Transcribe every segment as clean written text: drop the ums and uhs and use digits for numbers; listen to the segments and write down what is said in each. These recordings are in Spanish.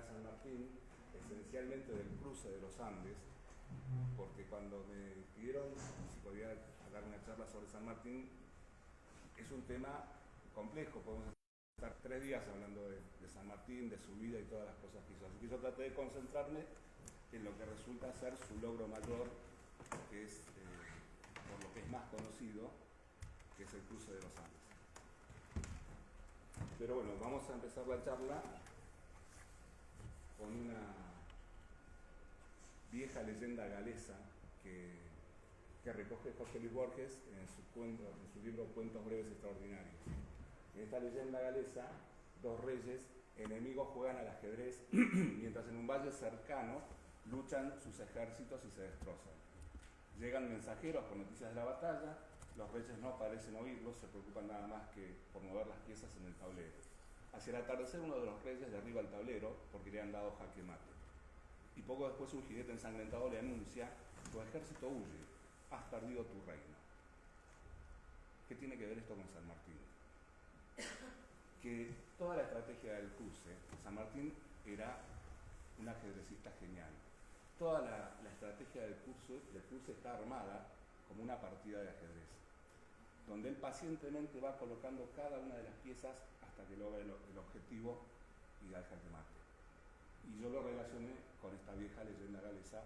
San Martín, esencialmente del cruce de los Andes, porque cuando me pidieron si podía dar una charla sobre San Martín, es un tema complejo, podemos estar 3 días hablando de San Martín, de su vida y todas las cosas que hizo. Así que yo traté de concentrarme en lo que resulta ser su logro mayor, que es, por lo que es más conocido, que es el cruce de los Andes. Pero bueno, vamos a empezar la charla con una vieja leyenda galesa que recoge Jorge Luis Borges en su libro Cuentos breves extraordinarios. En esta leyenda galesa, 2 reyes enemigos juegan al ajedrez mientras en un valle cercano luchan sus ejércitos y se destrozan. Llegan mensajeros con noticias de la batalla, los reyes no parecen oírlos, se preocupan nada más que por mover las piezas en el tablero. Hacia el atardecer uno de los reyes derriba el tablero porque le han dado jaque mate. Y poco después un jinete ensangrentado le anuncia: tu ejército huye, has perdido tu reino. ¿Qué tiene que ver esto con San Martín? Que toda la estrategia del cruce, San Martín era un ajedrecista genial. Toda la estrategia del cruce está armada como una partida de ajedrez, donde él pacientemente va colocando cada una de las piezas hasta que logra el objetivo y da el jaque mate. Y yo lo relacioné con esta vieja leyenda galesa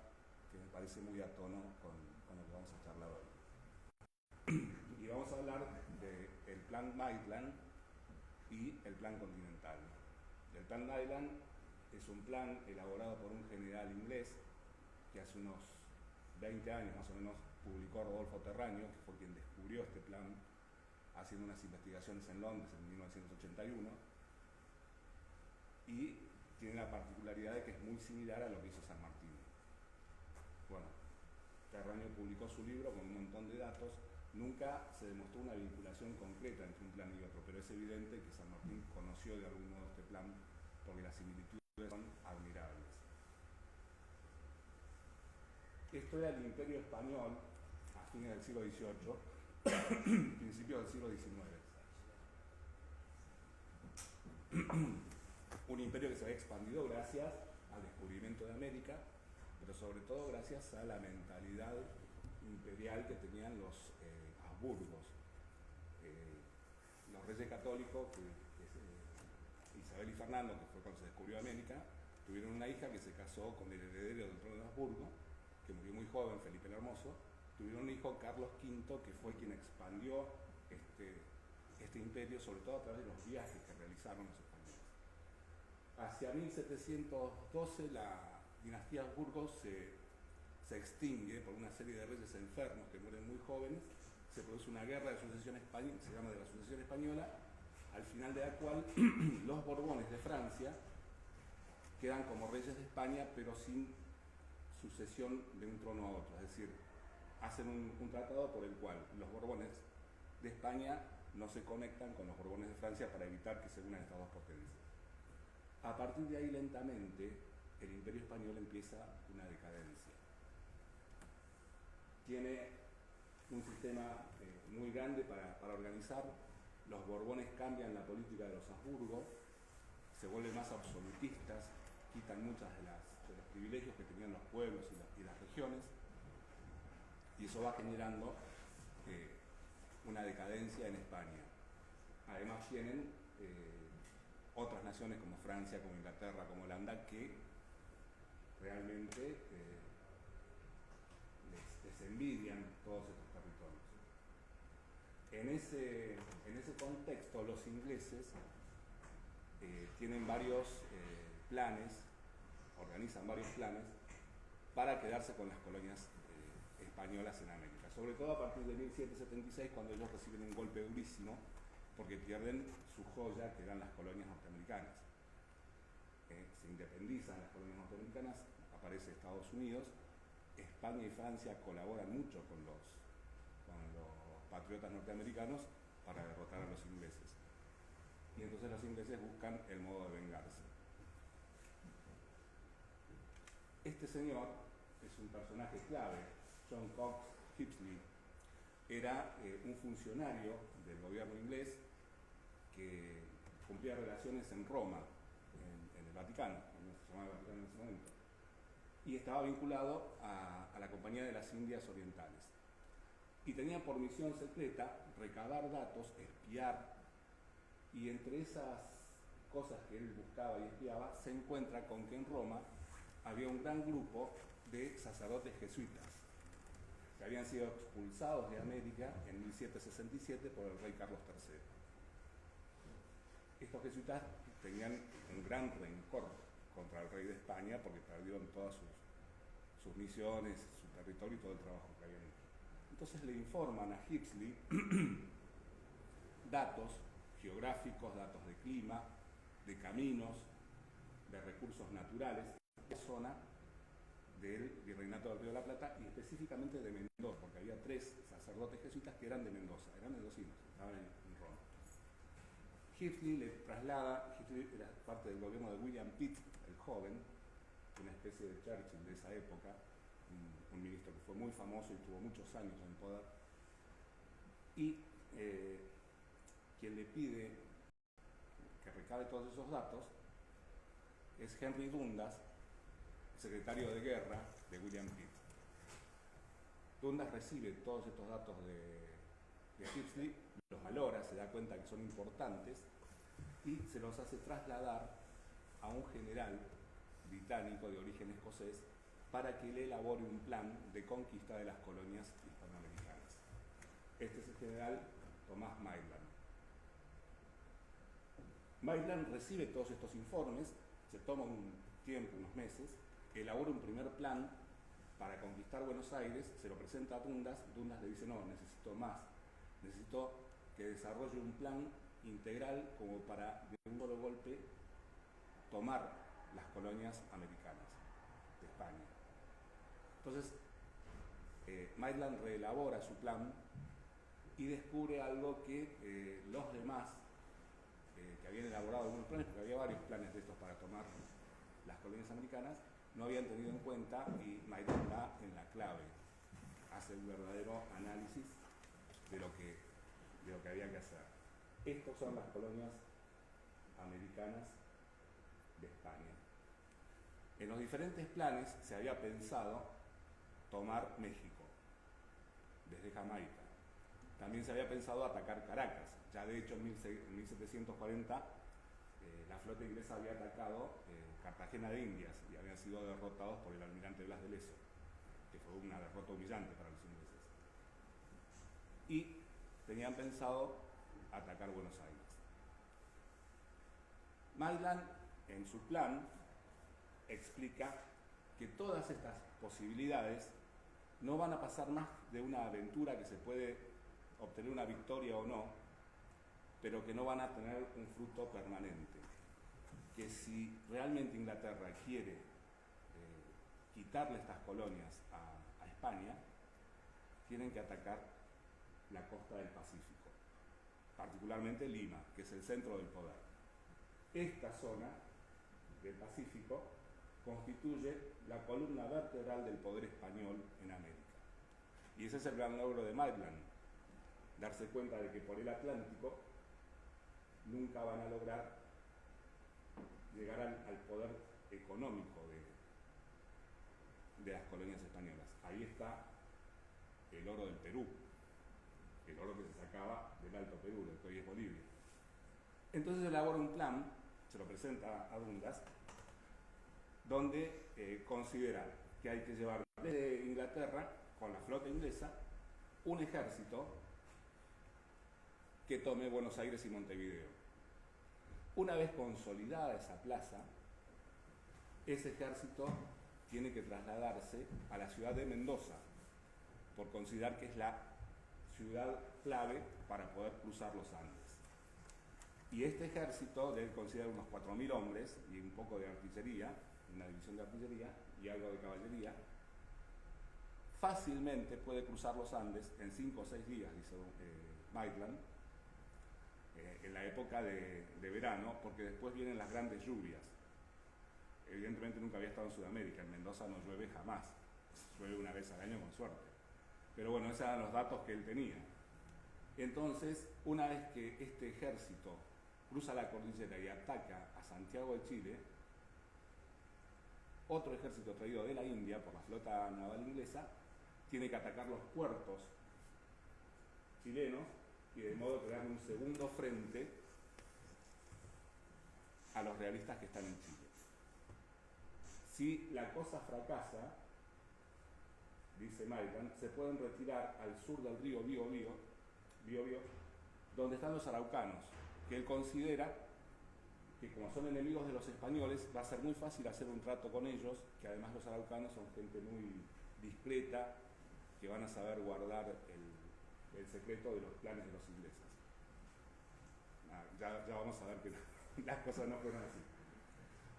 que me parece muy a tono con lo que vamos a charlar hoy. Y vamos a hablar del Plan Maitland y el Plan Continental. El Plan Maitland es un plan elaborado por un general inglés que hace unos 20 años más o menos publicó Rodolfo Terraño, que fue quien descubrió este plan haciendo unas investigaciones en Londres en 1981, y tiene la particularidad de que es muy similar a lo que hizo San Martín. Bueno, Terraño publicó su libro con un montón de datos. Nunca se demostró una vinculación concreta entre un plan y otro, pero es evidente que San Martín conoció de algún modo este plan porque las similitudes son admirables. Esto era el Imperio Español a fines del siglo XVIII, principios del siglo XIX. Un imperio que se había expandido gracias al descubrimiento de América, pero sobre todo gracias a la mentalidad imperial que tenían los Habsburgos. Los reyes católicos, Isabel y Fernando, que fue cuando se descubrió América, tuvieron una hija que se casó con el heredero del trono de Habsburgo, que murió muy joven, Felipe el Hermoso. Tuvieron un hijo, Carlos V, que fue quien expandió este imperio, sobre todo a través de los viajes que realizaron los españoles. Hacia 1712 la dinastía Habsburgo se extingue por una serie de reyes enfermos que mueren muy jóvenes. Se produce una guerra de sucesión española, se llama de la sucesión española, al final de la cual los Borbones de Francia quedan como reyes de España, pero sin sucesión de un trono a otro. Es decir, hacen un tratado por el cual los Borbones de España no se conectan con los Borbones de Francia para evitar que se unan estas dos potencias. A partir de ahí, lentamente, el Imperio Español empieza una decadencia. Tiene un sistema muy grande para organizar. Los Borbones cambian la política de los Habsburgo, se vuelven más absolutistas, quitan muchos de los privilegios que tenían los pueblos y las regiones, y eso va generando una decadencia en España. Además tienen otras naciones como Francia, como Inglaterra, como Holanda, que realmente les envidian todos estos territorios. En ese contexto, los ingleses tienen varios planes, organizan varios planes para quedarse con las colonias españolas en América, sobre todo a partir de 1776, cuando ellos reciben un golpe durísimo porque pierden su joya, que eran las colonias norteamericanas. Se independizan las colonias norteamericanas, aparece Estados Unidos. España y Francia colaboran mucho con los patriotas norteamericanos para derrotar a los ingleses. Y entonces los ingleses buscan el modo de vengarse. Este señor es un personaje clave, John Cox Hipsley. Era un funcionario del gobierno inglés que cumplía relaciones en Roma en el Vaticano, no se llamaba Vaticano en ese momento, y estaba vinculado a la Compañía de las Indias Orientales. Y tenía por misión secreta recabar datos, espiar, y entre esas cosas que él buscaba y espiaba, se encuentra con que en Roma había un gran grupo de sacerdotes jesuitas que habían sido expulsados de América en 1767 por el rey Carlos III. Estos jesuitas tenían un gran rencor contra el rey de España porque perdieron todas sus misiones, su territorio y todo el trabajo que habían hecho. Entonces le informan a Hipsley datos geográficos, datos de clima, de caminos, de recursos naturales, en la zona del Virreinato del Río de la Plata y específicamente de Mendoza, porque había 3 sacerdotes jesuitas que eran de Mendoza, eran mendocinos, estaban en Roma. Hipsley le traslada, Hipsley era parte del gobierno de William Pitt, el joven, una especie de Churchill de esa época, un ministro que fue muy famoso y tuvo muchos años en poder, y quien le pide que recabe todos esos datos es Henry Dundas, secretario de guerra de William Pitt. Dundas recibe todos estos datos de Hipsley, los valora, se da cuenta que son importantes y se los hace trasladar a un general británico de origen escocés para que le elabore un plan de conquista de las colonias hispanoamericanas. Este es el general Thomas Maitland. Maitland recibe todos estos informes, se toma un tiempo, unos meses, elabora un primer plan para conquistar Buenos Aires, se lo presenta a Dundas, Dundas le dice no, necesito más, necesito que desarrolle un plan integral como para de un solo golpe tomar las colonias americanas de España. Entonces, Maitland reelabora su plan y descubre algo que los demás que habían elaborado algunos planes, porque había varios planes de estos para tomar las colonias americanas, no habían tenido en cuenta y Maitland da en la clave, hace el verdadero análisis de lo que había que hacer. Estas son las colonias americanas de España. En los diferentes planes se había pensado tomar México, desde Jamaica. También se había pensado atacar Caracas. Ya de hecho en 1740 la flota inglesa había atacado Cartagena de Indias y habían sido derrotados por el almirante Blas de Lezo, que fue una derrota humillante para los ingleses. Y tenían pensado atacar Buenos Aires. Maitland, en su plan, explica que todas estas posibilidades no van a pasar más de una aventura que se puede obtener una victoria o no, pero que no van a tener un fruto permanente. Que si realmente Inglaterra quiere quitarle estas colonias a España, tienen que atacar la costa del Pacífico, particularmente Lima, que es el centro del poder. Esta zona del Pacífico constituye la columna vertebral del poder español en América. Y ese es el gran logro de Maitland, darse cuenta de que por el Atlántico nunca van a lograr llegar al poder económico de las colonias españolas. Ahí está el oro del Perú, el oro que se sacaba del Alto Perú, del que hoy es Bolivia. Entonces elabora un plan, se lo presenta a Dundas, donde considera que hay que llevar desde Inglaterra, con la flota inglesa, un ejército que tome Buenos Aires y Montevideo. Una vez consolidada esa plaza, ese ejército tiene que trasladarse a la ciudad de Mendoza, por considerar que es la ciudad clave para poder cruzar los Andes. Y este ejército debe considerar unos 4.000 hombres y un poco de artillería, una división de artillería y algo de caballería, fácilmente puede cruzar los Andes en 5 o 6 días, dice Maitland, en la época de verano, porque después vienen las grandes lluvias. Evidentemente nunca había estado en Sudamérica, en Mendoza no llueve jamás, llueve una vez al año con suerte. Pero bueno, esos eran los datos que él tenía. Entonces, una vez que este ejército cruza la cordillera y ataca a Santiago de Chile, otro ejército traído de la India por la flota naval inglesa tiene que atacar los puertos chilenos y de modo crear un segundo frente a los realistas que están en Chile. Si la cosa fracasa, dice Maitland, se pueden retirar al sur del río Biobío, donde están los araucanos, que él considera que como son enemigos de los españoles, va a ser muy fácil hacer un trato con ellos, que además los araucanos son gente muy discreta, que van a saber guardar el secreto de los planes de los ingleses. Ya vamos a ver que las cosas no fueron así.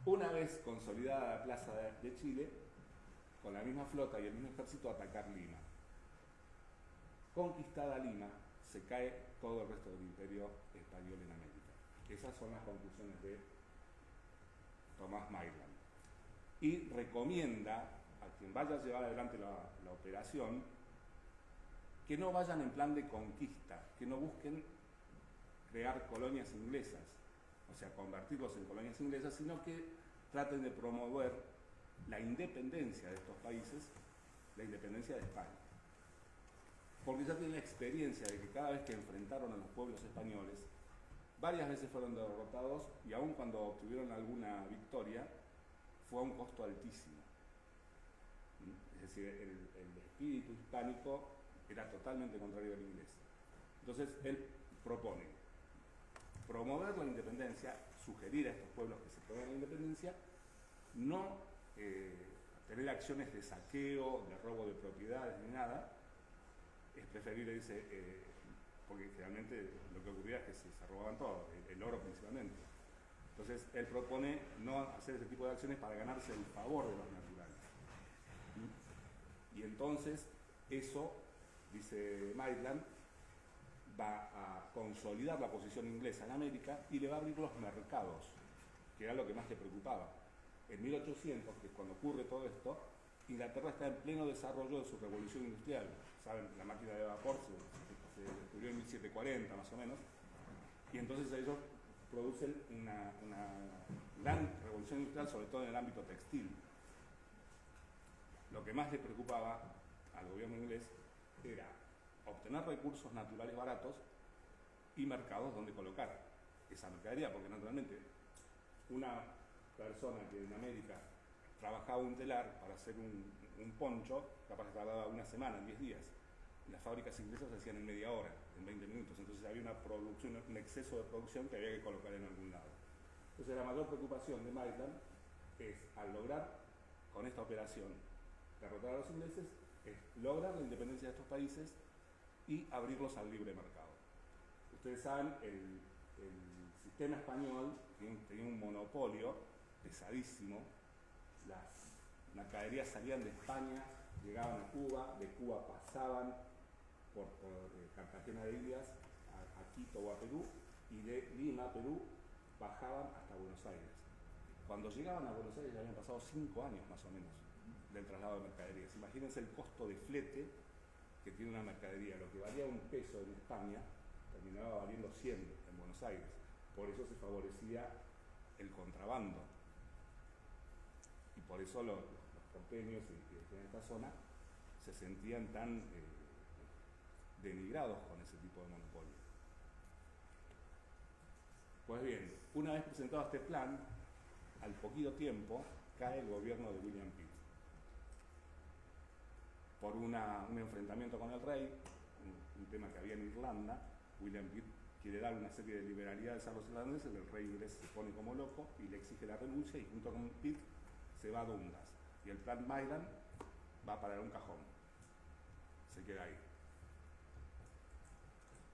Una vez consolidada la plaza de Chile, con la misma flota y el mismo ejército, atacar Lima. Conquistada Lima, se cae todo el resto del imperio español en América. Esas son las conclusiones de Thomas Maitland. Y recomienda a quien vaya a llevar adelante la operación que no vayan en plan de conquista, que no busquen crear colonias inglesas, o sea, convertirlos en colonias inglesas, sino que traten de promover la independencia de estos países, la independencia de España. Porque ya tienen la experiencia de que cada vez que enfrentaron a los pueblos españoles, varias veces fueron derrotados y aun cuando obtuvieron alguna victoria, fue a un costo altísimo. Es decir, el espíritu hispánico era totalmente contrario al inglés. Entonces, él propone promover la independencia, sugerir a estos pueblos que se promuevan la independencia, no tener acciones de saqueo, de robo de propiedades ni nada. Es preferible, dice, porque generalmente lo que ocurría es que se robaban todo, el oro principalmente. Entonces, él propone no hacer ese tipo de acciones para ganarse el favor de los naturales. Y entonces, eso, dice Maitland, va a consolidar la posición inglesa en América y le va a abrir los mercados, que era lo que más le preocupaba. En 1800, que es cuando ocurre todo esto, Inglaterra está en pleno desarrollo de su revolución industrial. Saben, la máquina de vapor se descubrió en 1740 más o menos, y entonces ellos producen una gran revolución industrial, sobre todo en el ámbito textil. Lo que más le preocupaba al gobierno inglés era obtener recursos naturales baratos y mercados donde colocar esa mercadería, porque naturalmente una persona que en América trabajaba un telar para hacer un poncho, capaz que tardaba una semana, 10 días. Las fábricas inglesas se hacían en media hora, en 20 minutos, entonces había una producción, un exceso de producción que había que colocar en algún lado. Entonces la mayor preocupación de Maitland es, al lograr con esta operación derrotar a los ingleses, es lograr la independencia de estos países y abrirlos al libre mercado. Ustedes saben, el sistema español tenía un monopolio pesadísimo. Las mercaderías salían de España, llegaban a Cuba, de Cuba pasaban por Cartagena de Indias a Quito o a Perú, y de Lima, Perú, bajaban hasta Buenos Aires. Cuando llegaban a Buenos Aires ya habían pasado 5 años más o menos del traslado de mercaderías. Imagínense el costo de flete que tiene una mercadería. Lo que valía $1 en España terminaba valiendo 100 en Buenos Aires. Por eso se favorecía el contrabando. Y por eso los porteños en esta zona se sentían tan denigrados con ese tipo de monopolio. Pues bien, una vez presentado este plan, al poquito tiempo cae el gobierno de William Pitt. Por un enfrentamiento con el rey, un tema que había en Irlanda. William Pitt quiere dar una serie de liberalidades a los irlandeses, el rey inglés se pone como loco y le exige la renuncia, y junto con Pitt se va a Dundas. Y el plan Maitland va a parar un cajón. Se queda ahí.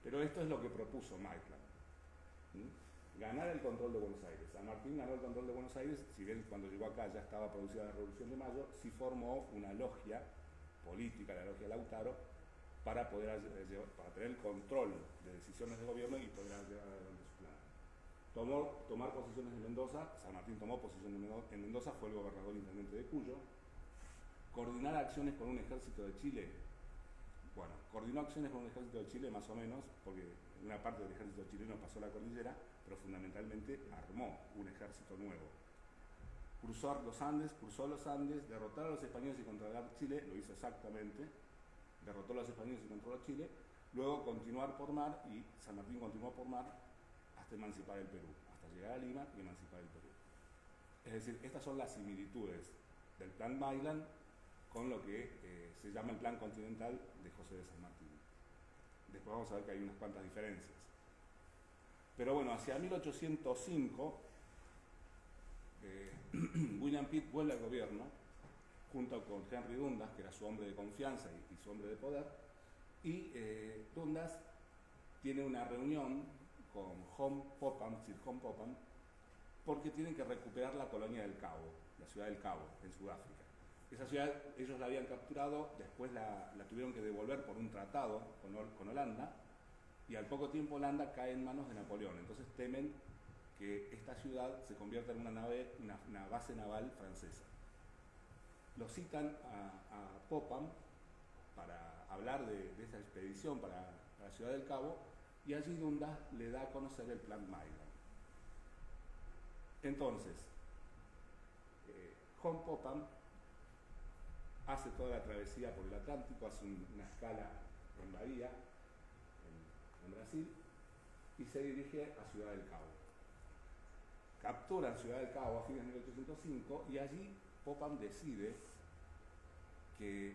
Pero esto es lo que propuso Maitland. Ganar el control de Buenos Aires. San Martín ganó el control de Buenos Aires, si bien cuando llegó acá ya estaba producida la Revolución de Mayo, sí formó una logia política, la logia Lautaro, para tener el control de decisiones de gobierno y poder llevar adelante su plan. Tomar posiciones en Mendoza. San Martín tomó posiciones en Mendoza, fue el gobernador intendente de Cuyo. Coordinar acciones con un ejército de Chile. Bueno, coordinó acciones con un ejército de Chile más o menos, porque una parte del ejército chileno pasó la cordillera, pero fundamentalmente armó un ejército nuevo. Cruzó los Andes, derrotar a los españoles y controlar Chile, lo hizo exactamente, derrotó a los españoles y controló Chile, luego continuar por mar, y San Martín continuó por mar hasta emancipar el Perú, hasta llegar a Lima y emancipar el Perú. Es decir, estas son las similitudes del Plan Maitland con lo que se llama el Plan Continental de José de San Martín. Después vamos a ver que hay unas cuantas diferencias. Pero bueno, hacia 1805, William Pitt vuelve al gobierno, junto con Henry Dundas, que era su hombre de confianza y su hombre de poder, y Dundas tiene una reunión con Sir John Popham, porque tienen que recuperar la colonia del Cabo, la ciudad del Cabo, en Sudáfrica. Esa ciudad ellos la habían capturado, después la tuvieron que devolver por un tratado con Holanda, y al poco tiempo Holanda cae en manos de Napoleón. Entonces temen que esta ciudad se convierta en una base naval francesa. Lo citan a Popham para hablar de esta expedición para la ciudad del Cabo, y allí Dundas le da a conocer el Plan Maitland. Entonces, John Popham hace toda la travesía por el Atlántico, hace una escala en Bahía, en Brasil, y se dirige a Ciudad del Cabo. Capturan Ciudad del Cabo a fines de 1805, y allí Popham decide que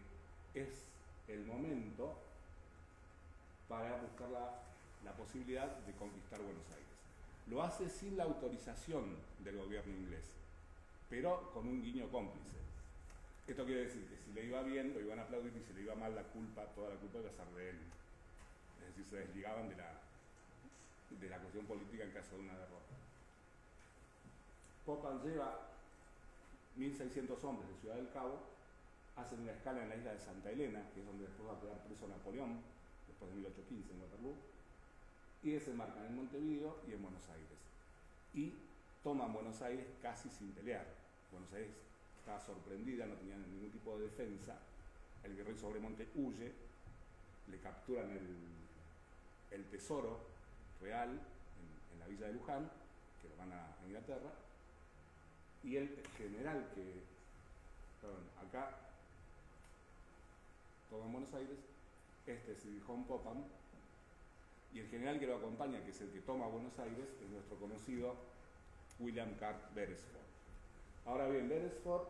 es el momento para buscar la posibilidad de conquistar Buenos Aires. Lo hace sin la autorización del gobierno inglés, pero con un guiño cómplice. Esto quiere decir que si le iba bien, lo iban a aplaudir, y si le iba mal, toda la culpa iba a ser de él. Es decir, se desligaban de la cuestión política en caso de una derrota. Popham lleva 1.600 hombres de Ciudad del Cabo, hacen una escala en la isla de Santa Elena, que es donde después va a quedar preso Napoleón, después de 1815 en Waterloo, y desembarcan en Montevideo y en Buenos Aires. Y toman Buenos Aires casi sin pelear. Buenos Aires estaba sorprendida, no tenía ningún tipo de defensa. El virrey Sobremonte huye, le capturan el tesoro real en la villa de Luján, que lo van a Inglaterra, y el general acá toma Buenos Aires, este es Sir John Popham, y el general que lo acompaña, que es el que toma Buenos Aires, es nuestro conocido William Carr Beresford. Ahora bien, Beresford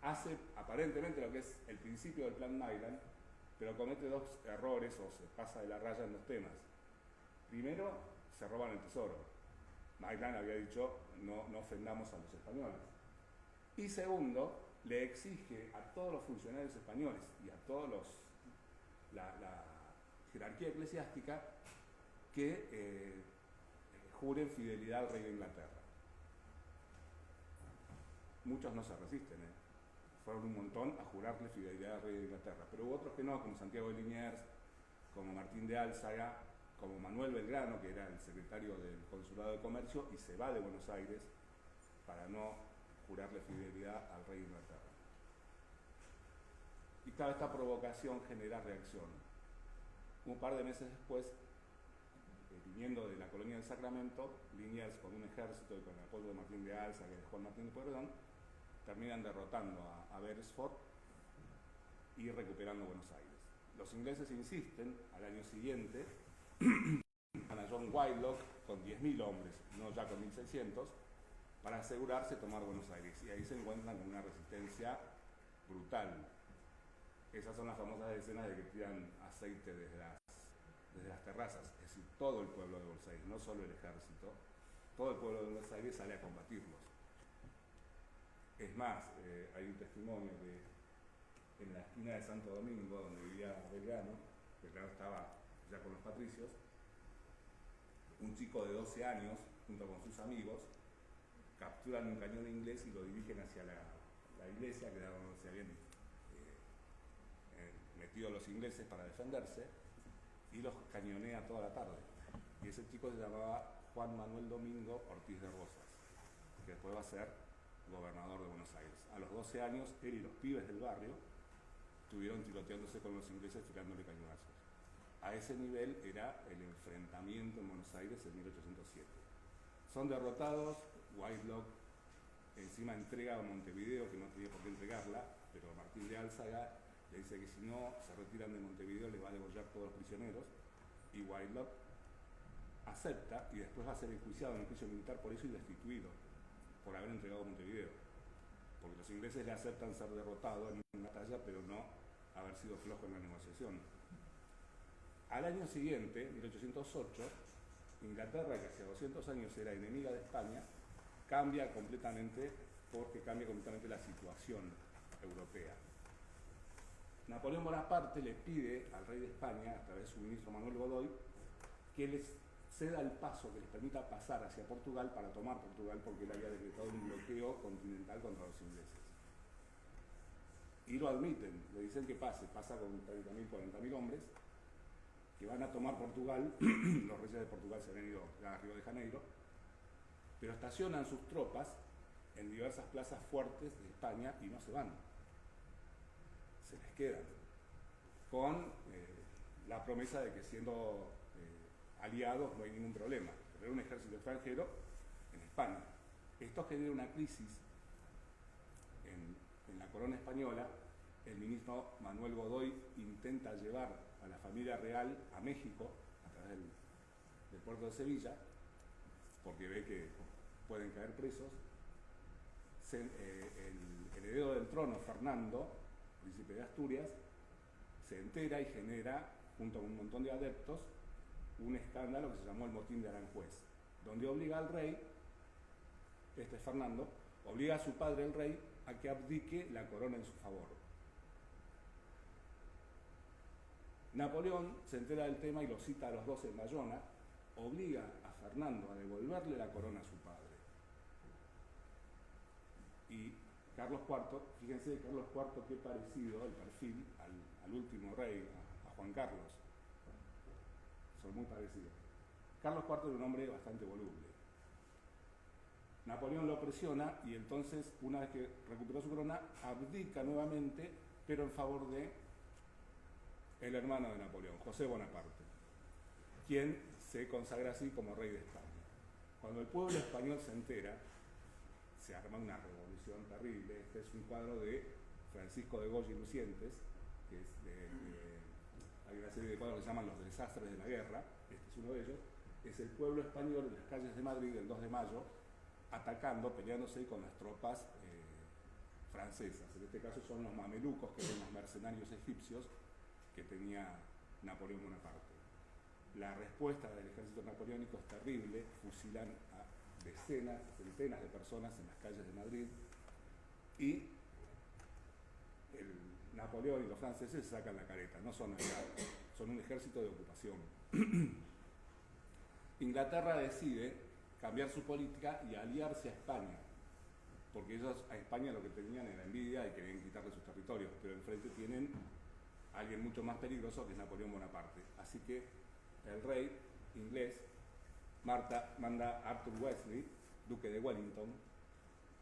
hace aparentemente lo que es el principio del Plan Maitland, pero comete dos errores, o se pasa de la raya en dos temas. Primero, se roban el tesoro. Maitland había dicho, no ofendamos a los españoles. Y segundo, le exige a todos los funcionarios españoles y a todos la jerarquía eclesiástica que juren fidelidad al rey de Inglaterra. Muchos no se resisten, fueron un montón a jurarle fidelidad al rey de Inglaterra, pero hubo otros que no, como Santiago de Liniers, como Martín de Álzaga, como Manuel Belgrano, que era el secretario del Consulado de Comercio, y se va de Buenos Aires para no jurarle fidelidad al rey de Inglaterra. Y claro, esta provocación genera reacción. Un par de meses después, viniendo de la colonia del Sacramento, Liniers con un ejército y con el apoyo de Martín de Álzaga y de Juan Martín de Pueyrredón, terminan derrotando a Beresford y recuperando Buenos Aires. Los ingleses insisten, al año siguiente, van a John Whitelock con 10.000 hombres, no ya con 1.600, para asegurarse tomar Buenos Aires. Y ahí se encuentran con una resistencia brutal. Esas son las famosas escenas de que tiran aceite desde las terrazas. Es decir, todo el pueblo de Buenos Aires, no solo el ejército, todo el pueblo de Buenos Aires sale a combatirlos. Es más, hay un testimonio que en la esquina de Santo Domingo, donde vivía Belgrano estaba ya con los patricios, un chico de 12 años, junto con sus amigos, capturan un cañón inglés y lo dirigen hacia la iglesia, que era donde se habían metido los ingleses para defenderse, y los cañonea toda la tarde. Y ese chico se llamaba Juan Manuel Domingo Ortiz de Rosas, que después va a ser gobernador de Buenos Aires. A los 12 años, él y los pibes del barrio estuvieron tiroteándose con los ingleses, tirándole cañonazos. a ese nivel era el enfrentamiento en Buenos Aires en 1807. Son derrotados, Whitelock encima entrega a Montevideo, que no tenía por qué entregarla, pero Martín de Álzaga le dice que si no se retiran de Montevideo le va a degollar todos los prisioneros, y Whitelock acepta y después va a ser enjuiciado en el juicio militar por eso y destituido por haber entregado Montevideo, porque los ingleses le aceptan ser derrotado en una batalla pero no haber sido flojo en la negociación. Al año siguiente, 1808, Inglaterra, que hace 200 años era enemiga de España, cambia completamente porque cambia completamente la situación europea. Napoleón Bonaparte le pide al rey de España, a través de su ministro Manuel Godoy, que les ceda el paso, que les permita pasar hacia Portugal para tomar Portugal, porque él había decretado un bloqueo continental contra los ingleses. Y lo admiten, le dicen que pasa con 30.000, 40.000 hombres, que van a tomar Portugal. Los reyes de Portugal se habían ido a Río de Janeiro, pero estacionan sus tropas en diversas plazas fuertes de España y no se van. Se les quedan, con la promesa de que siendo aliados no hay ningún problema. Pero era un ejército extranjero en España. Esto genera una crisis en la corona española. El ministro Manuel Godoy intenta llevar a la familia real a México a través del puerto de Sevilla, porque ve que pueden caer presos. El heredero del trono, Fernando, príncipe de Asturias, se entera y genera, junto con un montón de adeptos, un escándalo que se llamó el motín de Aranjuez, donde obliga al rey, este es Fernando, obliga a su padre el rey a que abdique la corona en su favor. Napoleón se entera del tema y lo cita a los dos en Bayona, obliga a Fernando a devolverle la corona a su padre. Y Carlos IV, fíjense Carlos IV qué parecido el perfil al último rey, a Juan Carlos. Son muy parecidos. Carlos IV era un hombre bastante voluble. Napoleón lo presiona y entonces, una vez que recuperó su corona, abdica nuevamente, pero en favor de el hermano de Napoleón, José Bonaparte, quien se consagra así como rey de España. Cuando el pueblo español se entera, se arma una revolución terrible. Este es un cuadro de Francisco de Goya y Lucientes, que es hay una serie de cuadros que se llaman Los desastres de la guerra, este es uno de ellos. Es el pueblo español en las calles de Madrid el 2 de mayo, atacando, peleándose con las tropas francesas. En este caso son los mamelucos, que eran los mercenarios egipcios que tenía Napoleón Bonaparte. La respuesta del ejército napoleónico es terrible, fusilan a decenas, centenas de personas en las calles de Madrid, y Napoleón y los franceses sacan la careta, no son aliados, son un ejército de ocupación. Inglaterra decide cambiar su política y aliarse a España, porque ellos a España lo que tenían era envidia y querían quitarle sus territorios, pero enfrente tienen a alguien mucho más peligroso que es Napoleón Bonaparte. Así que el rey inglés manda a Arthur Wellesley, duque de Wellington,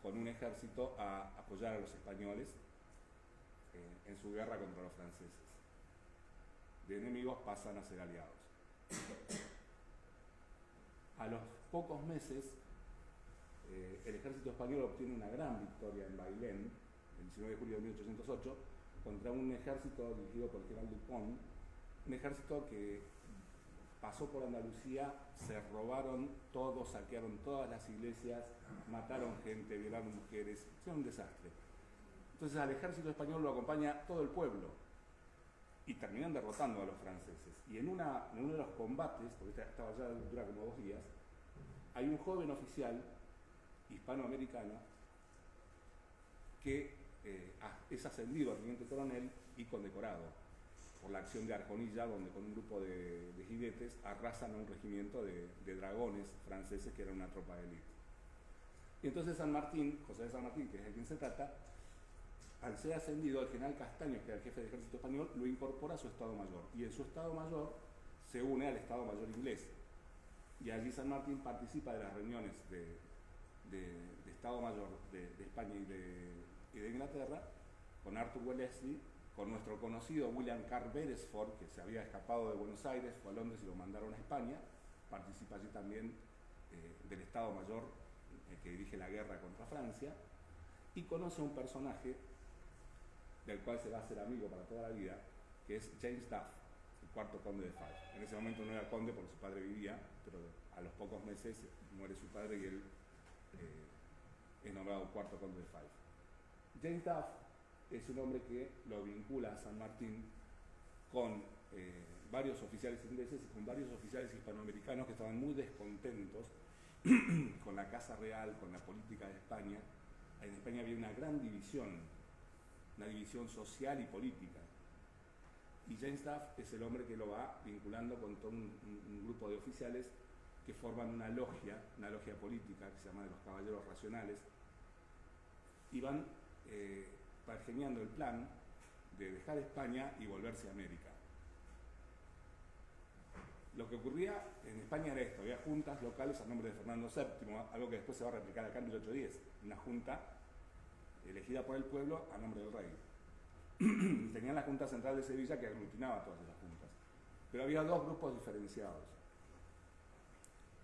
con un ejército a apoyar a los españoles en su guerra contra los franceses. De enemigos pasan a ser aliados. A los pocos meses, el ejército español obtiene una gran victoria en Bailén, el 19 de julio de 1808, contra un ejército dirigido por el general Dupont, un ejército que pasó por Andalucía, se robaron todo, saquearon todas las iglesias, mataron gente, violaron mujeres, fue un desastre. Entonces al ejército español lo acompaña todo el pueblo y terminan derrotando a los franceses. Y en uno de los combates, porque esta batalla dura como 2 días, hay un joven oficial hispanoamericano que es ascendido a teniente coronel y condecorado por la acción de Arjonilla, donde con un grupo de jinetes arrasan a un regimiento de dragones franceses que era una tropa de élite. Y entonces San Martín, José de San Martín, que es de quien se trata, al ser ascendido, el general Castaños, que era el jefe del ejército español, lo incorpora a su Estado Mayor. Y en su Estado Mayor se une al Estado Mayor inglés. Y allí San Martín participa de las reuniones de Estado Mayor de España y de Inglaterra, con Arthur Wellesley con nuestro conocido William Carr Beresford, que se había escapado de Buenos Aires, fue a Londres y lo mandaron a España, participa allí también del Estado Mayor que dirige la guerra contra Francia, y conoce a un personaje del cual se va a hacer amigo para toda la vida, que es James Duff, el cuarto conde de Fife. En ese momento no era conde porque su padre vivía, pero a los pocos meses muere su padre y él es nombrado cuarto conde de Fife. James Duff es un hombre que lo vincula a San Martín con varios oficiales ingleses y con varios oficiales hispanoamericanos que estaban muy descontentos con la Casa Real, con la política de España. En España había una gran división, una división social y política. Y James Duff es el hombre que lo va vinculando con todo un grupo de oficiales que forman una logia política que se llama de los Caballeros Racionales, y van pergeñando el plan de dejar España y volverse a América. Lo que ocurría en España era esto: había juntas locales a nombre de Fernando VII, algo que después se va a replicar acá en 1810, una junta elegida por el pueblo a nombre del rey. Tenían la Junta Central de Sevilla que aglutinaba todas esas juntas. Pero había dos grupos diferenciados.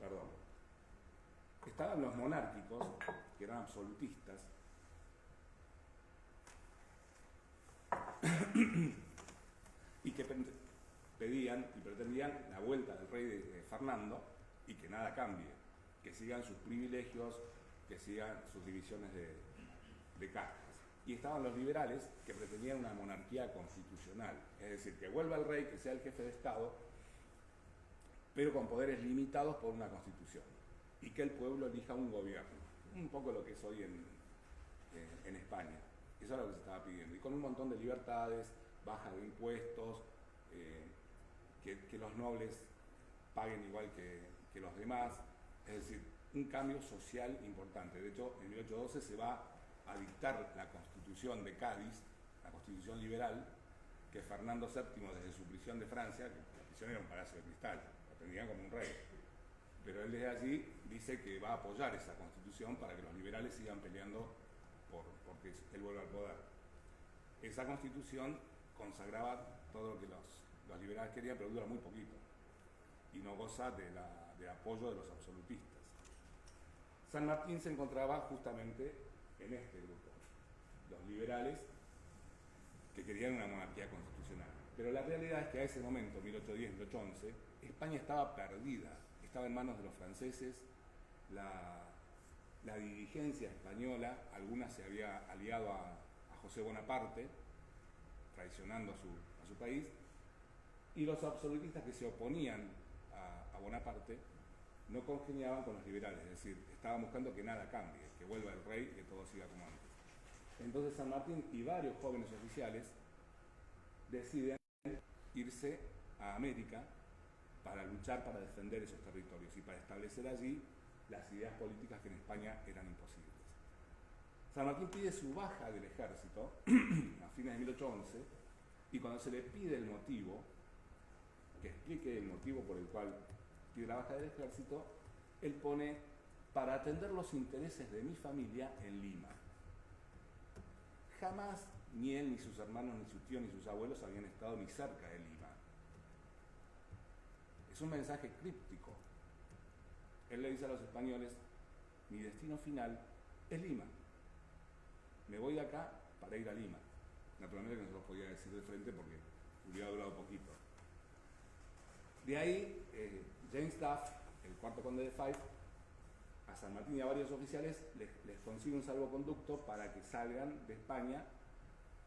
Perdón. Estaban los monárquicos, que eran absolutistas, y que pedían y pretendían la vuelta del rey de Fernando y que nada cambie, que sigan sus privilegios, que sigan sus divisiones de castas. Y estaban los liberales, que pretendían una monarquía constitucional, es decir, que vuelva el rey, que sea el jefe de Estado, pero con poderes limitados por una constitución, y que el pueblo elija un gobierno, un poco lo que es hoy en España. Eso es lo que se estaba pidiendo, y con un montón de libertades, baja de impuestos, que los nobles paguen igual que los demás, es decir, un cambio social importante. De hecho, en 1812 se va a dictar la Constitución de Cádiz, la Constitución liberal, que Fernando VII, desde su prisión de Francia, que la prisión era un palacio de cristal, lo atendían como un rey, pero él desde allí dice que va a apoyar esa Constitución para que los liberales sigan peleando porque él vuelva al poder. Esa Constitución consagraba todo lo que los liberales querían, pero dura muy poquito y no goza del apoyo de los absolutistas. San Martín se encontraba justamente en este grupo, los liberales que querían una monarquía constitucional. Pero la realidad es que a ese momento, 1810-1811, España estaba perdida, estaba en manos de los franceses. La dirigencia española, alguna se había aliado a José Bonaparte, traicionando a su país, y los absolutistas que se oponían a Bonaparte no congeniaban con los liberales, es decir, estaban buscando que nada cambie, que vuelva el rey y que todo siga como antes. Entonces San Martín y varios jóvenes oficiales deciden irse a América para luchar, para defender esos territorios y para establecer allí las ideas políticas que en España eran imposibles. San Martín pide su baja del ejército a fines de 1811, y cuando se le pide el motivo, que explique el motivo por el cual pide la baja del ejército, él pone: para atender los intereses de mi familia en Lima. Jamás ni él, ni sus hermanos, ni su tío, ni sus abuelos habían estado ni cerca de Lima. Es un mensaje críptico. Él le dice a los españoles: mi destino final es Lima. Me voy de acá para ir a Lima. Naturalmente que no se lo podía decir de frente porque hubiera durado poquito. De ahí, James Duff, el cuarto conde de Fife, a San Martín y a varios oficiales les consigue un salvoconducto para que salgan de España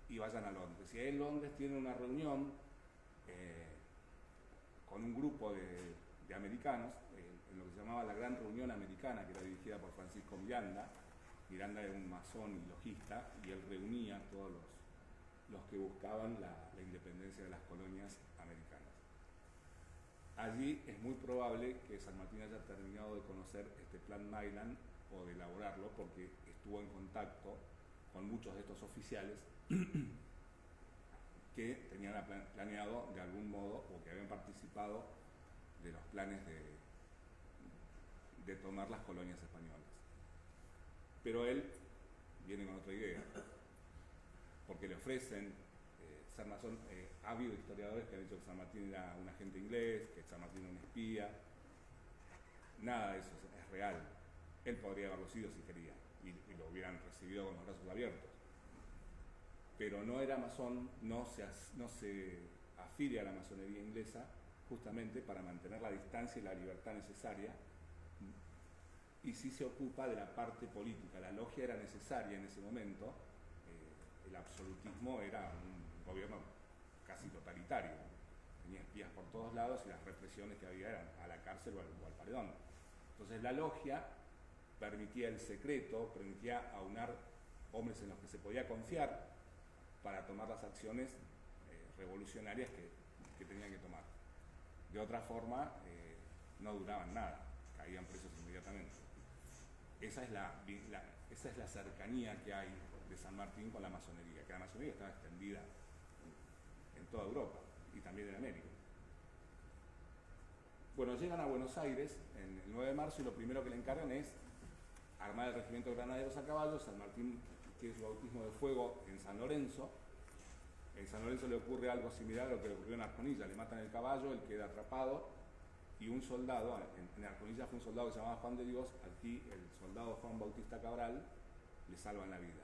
y vayan a Londres. Y ahí en Londres tienen una reunión con un grupo de americanos, en lo que se llamaba la Gran Reunión Americana, que era dirigida por Francisco Miranda. Miranda era un masón y logista, y él reunía a todos los que buscaban la independencia de las colonias americanas. Allí es muy probable que San Martín haya terminado de conocer este plan Maitland o de elaborarlo, porque estuvo en contacto con muchos de estos oficiales que tenían planeado de algún modo, o que habían participado de los planes de tomar las colonias españolas. Pero él viene con otra idea, porque le ofrecen ser masón. Ha habido historiadores que han dicho que San Martín era un agente inglés, que San Martín era un espía. Nada de eso es real. Él podría haberlo sido si quería, y lo hubieran recibido con los brazos abiertos. Pero no era masón, no se afilia a la masonería inglesa justamente para mantener la distancia y la libertad necesaria, y sí se ocupa de la parte política. La logia era necesaria en ese momento. El absolutismo era un gobierno casi totalitario, tenía espías por todos lados y las represiones que había eran a la cárcel o al paredón. Entonces la logia permitía el secreto, permitía aunar hombres en los que se podía confiar para tomar las acciones revolucionarias que tenían que tomar. De otra forma, no duraban nada, caían presos inmediatamente. Esa es la cercanía que hay de San Martín con la masonería, que la masonería estaba extendida en toda Europa y también en América. Bueno, llegan a Buenos Aires en el 9 de marzo y lo primero que le encargan es armar el regimiento de granaderos a caballo. San Martín tiene su bautismo de fuego en San Lorenzo. En San Lorenzo le ocurre algo similar a lo que le ocurrió en Arconilla, le matan el caballo, él queda atrapado, y un soldado, en Arconilla fue un soldado que se llamaba Juan de Dios, aquí el soldado Juan Bautista Cabral, le salvan la vida,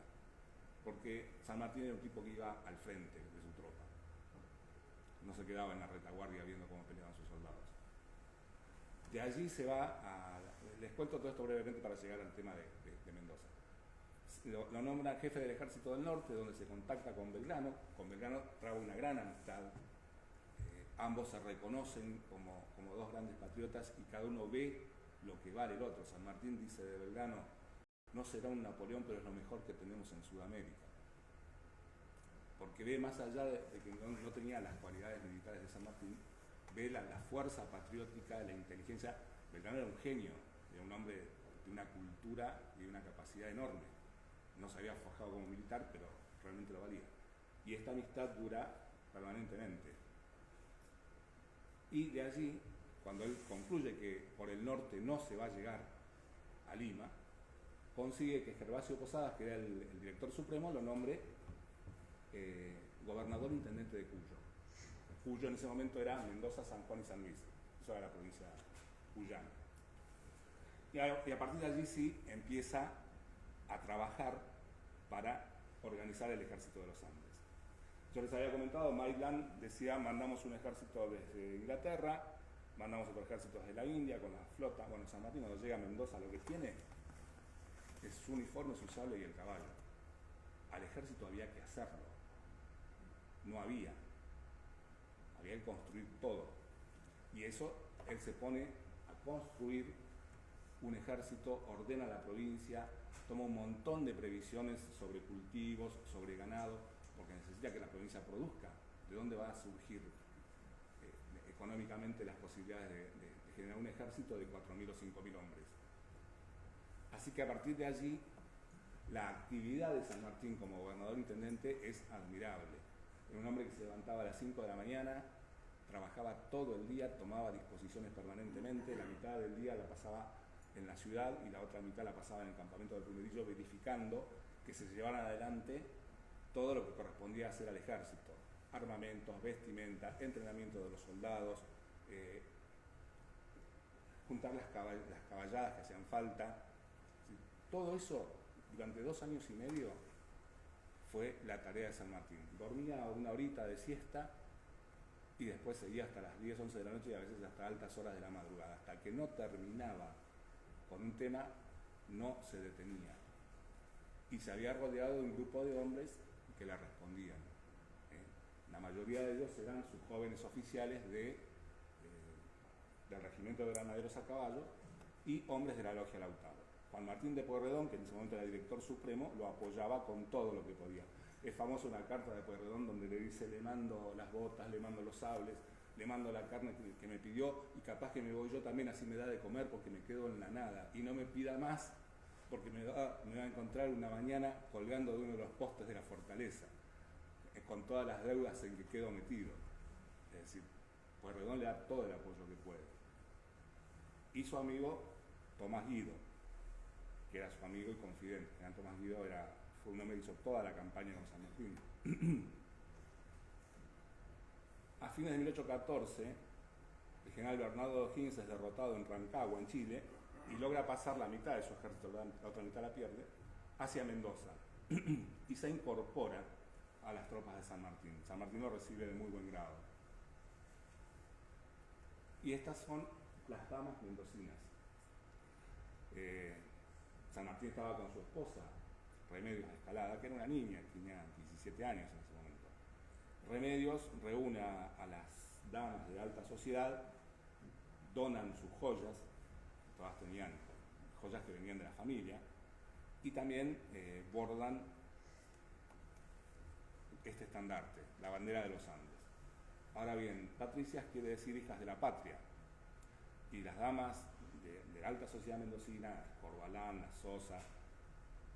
porque San Martín era un tipo que iba al frente de su tropa, no se quedaba en la retaguardia viendo cómo peleaban sus soldados. De allí se va les cuento todo esto brevemente para llegar al tema de Mendoza. Lo nombra jefe del Ejército del Norte, donde se contacta con Belgrano. Con Belgrano traba una gran amistad. Ambos se reconocen como dos grandes patriotas y cada uno ve lo que vale el otro. San Martín dice de Belgrano: no será un Napoleón, pero es lo mejor que tenemos en Sudamérica. Porque ve más allá de que no tenía las cualidades militares de San Martín, ve la fuerza patriótica, la inteligencia. Belgrano era un genio, era un hombre de una cultura y de una capacidad enorme. No se había forjado como militar, pero realmente lo valía. Y esta amistad dura permanentemente. Y de allí, cuando él concluye que por el norte no se va a llegar a Lima, consigue que Gervasio Posadas, que era el director supremo, lo nombre gobernador intendente de Cuyo. Cuyo en ese momento era Mendoza, San Juan y San Luis. Eso era la provincia cuyana. Y a partir de allí sí empieza a trabajar para organizar el ejército de los Andes. Yo les había comentado, Maitland decía: mandamos un ejército desde Inglaterra, mandamos otro ejército desde la India con la flota. Bueno, San Martín cuando llega a Mendoza lo que tiene es su uniforme, su sable y el caballo. Al ejército había que hacerlo, no había que construir todo. Y eso, él se pone a construir un ejército, ordena la provincia, toma un montón de previsiones sobre cultivos, sobre ganado, porque necesita que la provincia produzca. ¿De dónde va a surgir económicamente las posibilidades de generar un ejército de 4.000 o 5.000 hombres? Así que a partir de allí, la actividad de San Martín como gobernador intendente es admirable. Era un hombre que se levantaba a las 5 de la mañana, trabajaba todo el día, tomaba disposiciones permanentemente, la mitad del día la pasaba en la ciudad y la otra mitad la pasaba en el campamento del Primerillo, verificando que se llevaran adelante todo lo que correspondía hacer al ejército: armamentos, vestimenta, entrenamiento de los soldados, juntar las caballadas que hacían falta. Todo eso durante 2 años y medio fue la tarea de San Martín. Dormía una horita de siesta y después seguía hasta las 10, 11 de la noche y a veces hasta altas horas de la madrugada. Hasta que no terminaba con un tema, no se detenía. Y se había rodeado de un grupo de hombres que le respondían. La mayoría de ellos eran sus jóvenes oficiales del regimiento de granaderos a caballo y hombres de la logia Lautaro. Juan Martín de Pueyrredón, que en ese momento era director supremo, lo apoyaba con todo lo que podía. Es famosa una carta de Pueyrredón donde le dice: le mando las botas, le mando los sables, le mando la carne que me pidió y capaz que me voy yo también, así me da de comer porque me quedo en la nada. Y no me pida más porque me va a encontrar una mañana colgando de uno de los postes de la fortaleza, con todas las deudas en que quedo metido. Es decir, Pueyrredón le da todo el apoyo que puede. Y su amigo Tomás Guido, que era su amigo y confidente. Tomás Guido fue un hombre que hizo toda la campaña con San Martín. fines de 1814, el general Bernardo O'Higgins es derrotado en Rancagua, en Chile, y logra pasar la mitad de su ejército, la otra mitad la pierde, hacia Mendoza y se incorpora a las tropas de San Martín. San Martín lo recibe de muy buen grado. Y estas son las damas mendocinas. San Martín estaba con su esposa, Remedios Escalada, que era una niña, tenía 17 años en ese momento. Remedios reúne a las damas de alta sociedad, donan sus joyas, todas tenían joyas que venían de la familia, y también bordan este estandarte, la bandera de los Andes. Ahora bien, patricias quiere decir hijas de la patria, y las damas de la alta sociedad mendocina, Corbalán, La Sosa,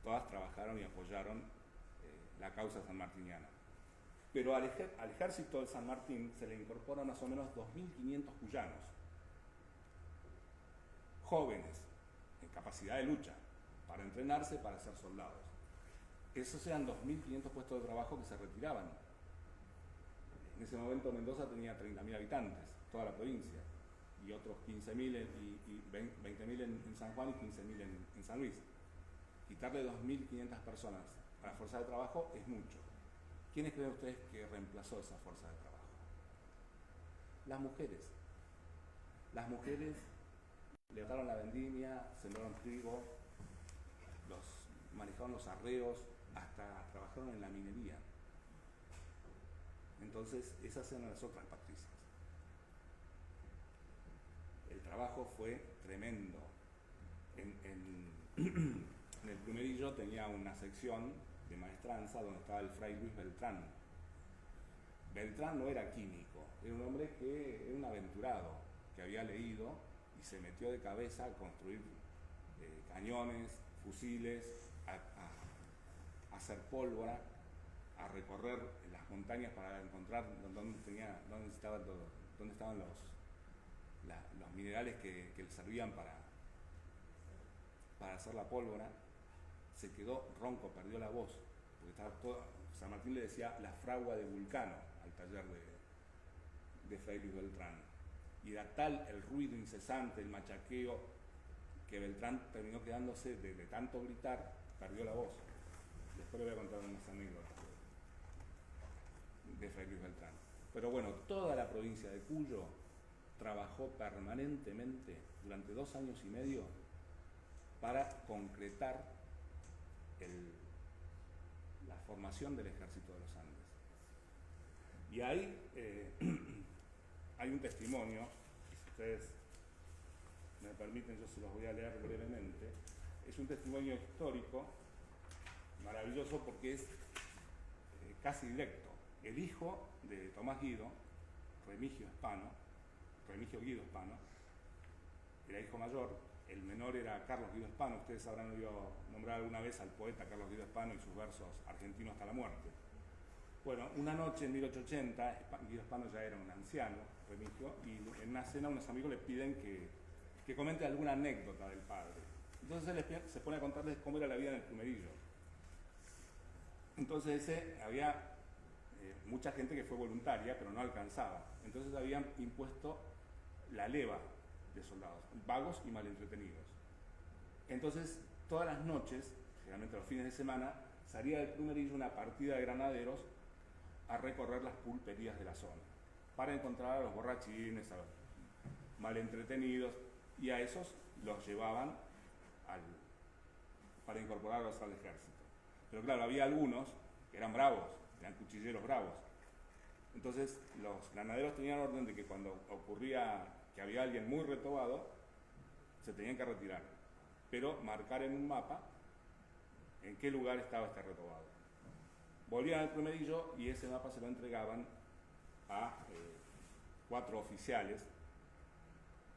todas trabajaron y apoyaron la causa sanmartiniana. Pero al ejército de San Martín se le incorporan más o menos 2.500 cuyanos, jóvenes, en capacidad de lucha, para entrenarse para ser soldados. Esos eran 2.500 puestos de trabajo que se retiraban. En ese momento Mendoza tenía 30.000 habitantes, toda la provincia, y otros 15.000 y 20.000 en San Juan y 15.000 en San Luis. Quitarle 2.500 personas a la fuerza de trabajo es mucho. ¿Quiénes creen ustedes que reemplazó esa fuerza de trabajo? Las mujeres. Las mujeres levantaron la vendimia, sembraron trigo, manejaron los arreos, hasta trabajaron en la minería. Entonces, esas eran las otras patricias. El trabajo fue tremendo. En el Plumerillo tenía una sección de maestranza donde estaba el fray Luis Beltrán. Beltrán no era químico, era un hombre que era un aventurado, que había leído y se metió de cabeza a construir cañones, fusiles, a hacer pólvora, a recorrer las montañas para encontrar dónde estaban los minerales que le servían para hacer la pólvora. Se quedó ronco, perdió la voz, porque estaba todo. San Martín le decía la fragua de Vulcano al taller de Fray Luis Beltrán. Y era tal el ruido incesante, el machaqueo, que Beltrán terminó quedándose de tanto gritar, perdió la voz. Después le voy a contar unas anécdotas de Fray Luis Beltrán. Pero bueno, toda la provincia de Cuyo trabajó permanentemente durante 2 años y medio para concretar la formación del ejército de los Andes. Y ahí hay un testimonio, si ustedes me permiten yo se los voy a leer brevemente. Es un testimonio histórico maravilloso porque es casi directo. El hijo de Tomás Guido, Remigio Guido Hispano, era hijo mayor. El menor era Carlos Guido Hispano. Ustedes habrán oído nombrar alguna vez al poeta Carlos Guido Hispano y sus versos Argentino hasta la muerte. Bueno, una noche en 1880, Guido Hispano ya era un anciano, Remigio, y en una cena unos amigos le piden que comente alguna anécdota del padre. Entonces él se pone a contarles cómo era la vida en el Plumerillo. Entonces había mucha gente que fue voluntaria, pero no alcanzaba. Entonces habían impuesto la leva de soldados, vagos y malentretenidos. Entonces, todas las noches, generalmente los fines de semana, salía del Plumerillo una partida de granaderos a recorrer las pulperías de la zona, para encontrar a los borrachines, a los malentretenidos, y a esos los llevaban para incorporarlos al ejército. Pero claro, había algunos que eran bravos, eran cuchilleros bravos. Entonces, los granaderos tenían orden de que cuando ocurría que había alguien muy retobado, se tenían que retirar, pero marcar en un mapa en qué lugar estaba este retobado. Volvían al Plumerillo y ese mapa se lo entregaban a 4 oficiales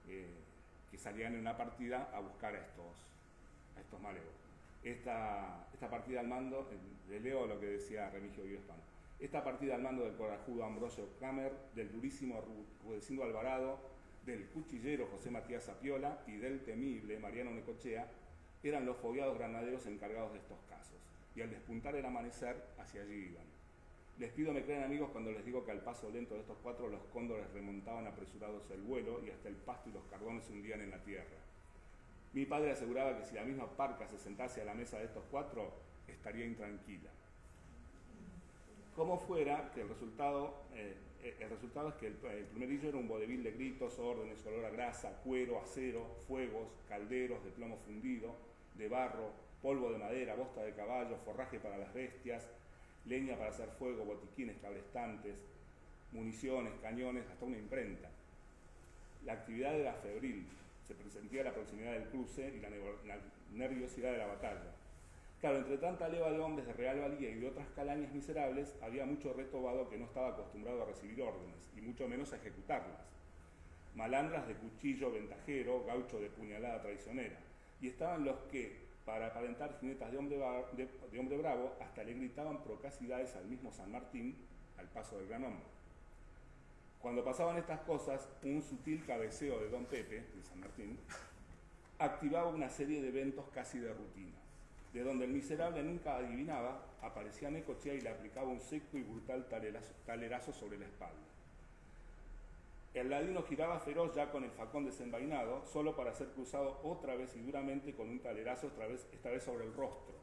que salían en una partida a buscar a estos malevos. Esta partida al mando, le leo lo que decía Remigio Guido Hispano. Esta partida al mando del corajudo Ambrosio Kramer, del durísimo Rudecindo Alvarado, del cuchillero José Matías Zapiola y del temible Mariano Necochea, eran los fogueados granaderos encargados de estos casos, y al despuntar el amanecer hacia allí iban. Les pido me crean amigos cuando les digo que al paso lento de estos 4 los cóndores remontaban apresurados el vuelo y hasta el pasto y los cardones se hundían en la tierra. Mi padre aseguraba que si la misma parca se sentase a la mesa de estos 4, estaría intranquila. Como fuera, que el resultado es que el primerillo era un vodevil de gritos, órdenes, olor a grasa, cuero, acero, fuegos, calderos de plomo fundido, de barro, polvo de madera, bosta de caballo, forraje para las bestias, leña para hacer fuego, botiquines cabrestantes, municiones, cañones, hasta una imprenta. La actividad era febril, se presentía la proximidad del cruce y la nerviosidad de la batalla. Claro, entre tanta leva de hombres de real valía y de otras calañas miserables, había mucho retobado que no estaba acostumbrado a recibir órdenes, y mucho menos a ejecutarlas. Malandras de cuchillo ventajero, gaucho de puñalada traicionera, y estaban los que, para aparentar jinetas de hombre bravo, hasta le gritaban procacidades al mismo San Martín, al paso del gran hombre. Cuando pasaban estas cosas, un sutil cabeceo de don Pepe, de San Martín, activaba una serie de eventos casi de rutina. De donde el miserable nunca adivinaba, aparecía Necochea y le aplicaba un seco y brutal talerazo sobre la espalda. El ladino giraba feroz ya con el facón desenvainado, solo para ser cruzado otra vez y duramente con un talerazo, esta vez sobre el rostro,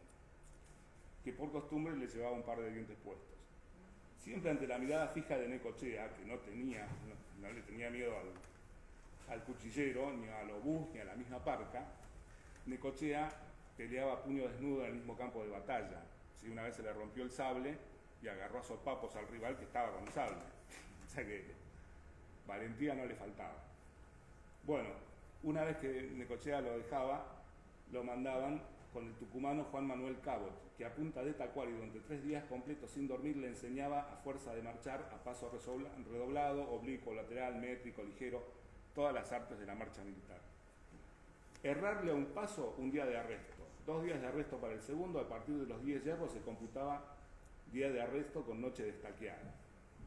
que por costumbre le llevaba un par de dientes puestos. Siempre ante la mirada fija de Necochea, que no le tenía miedo al cuchillero, ni al obús, ni a la misma parca, Necochea peleaba a puño desnudo en el mismo campo de batalla. Sí, una vez se le rompió el sable y agarró a sopapos al rival que estaba con el sable. O sea que valentía no le faltaba. Bueno, una vez que Necochea lo dejaba, lo mandaban con el tucumano Juan Manuel Cabot, que a punta de tacuar y durante 3 días completos sin dormir le enseñaba a fuerza de marchar a paso redoblado, oblicuo, lateral, métrico, ligero, todas las artes de la marcha militar. Errarle a un paso, un día de arresto. 2 días de arresto para el segundo, a partir de los 10 hierros se computaba día de arresto con noche de estaqueada.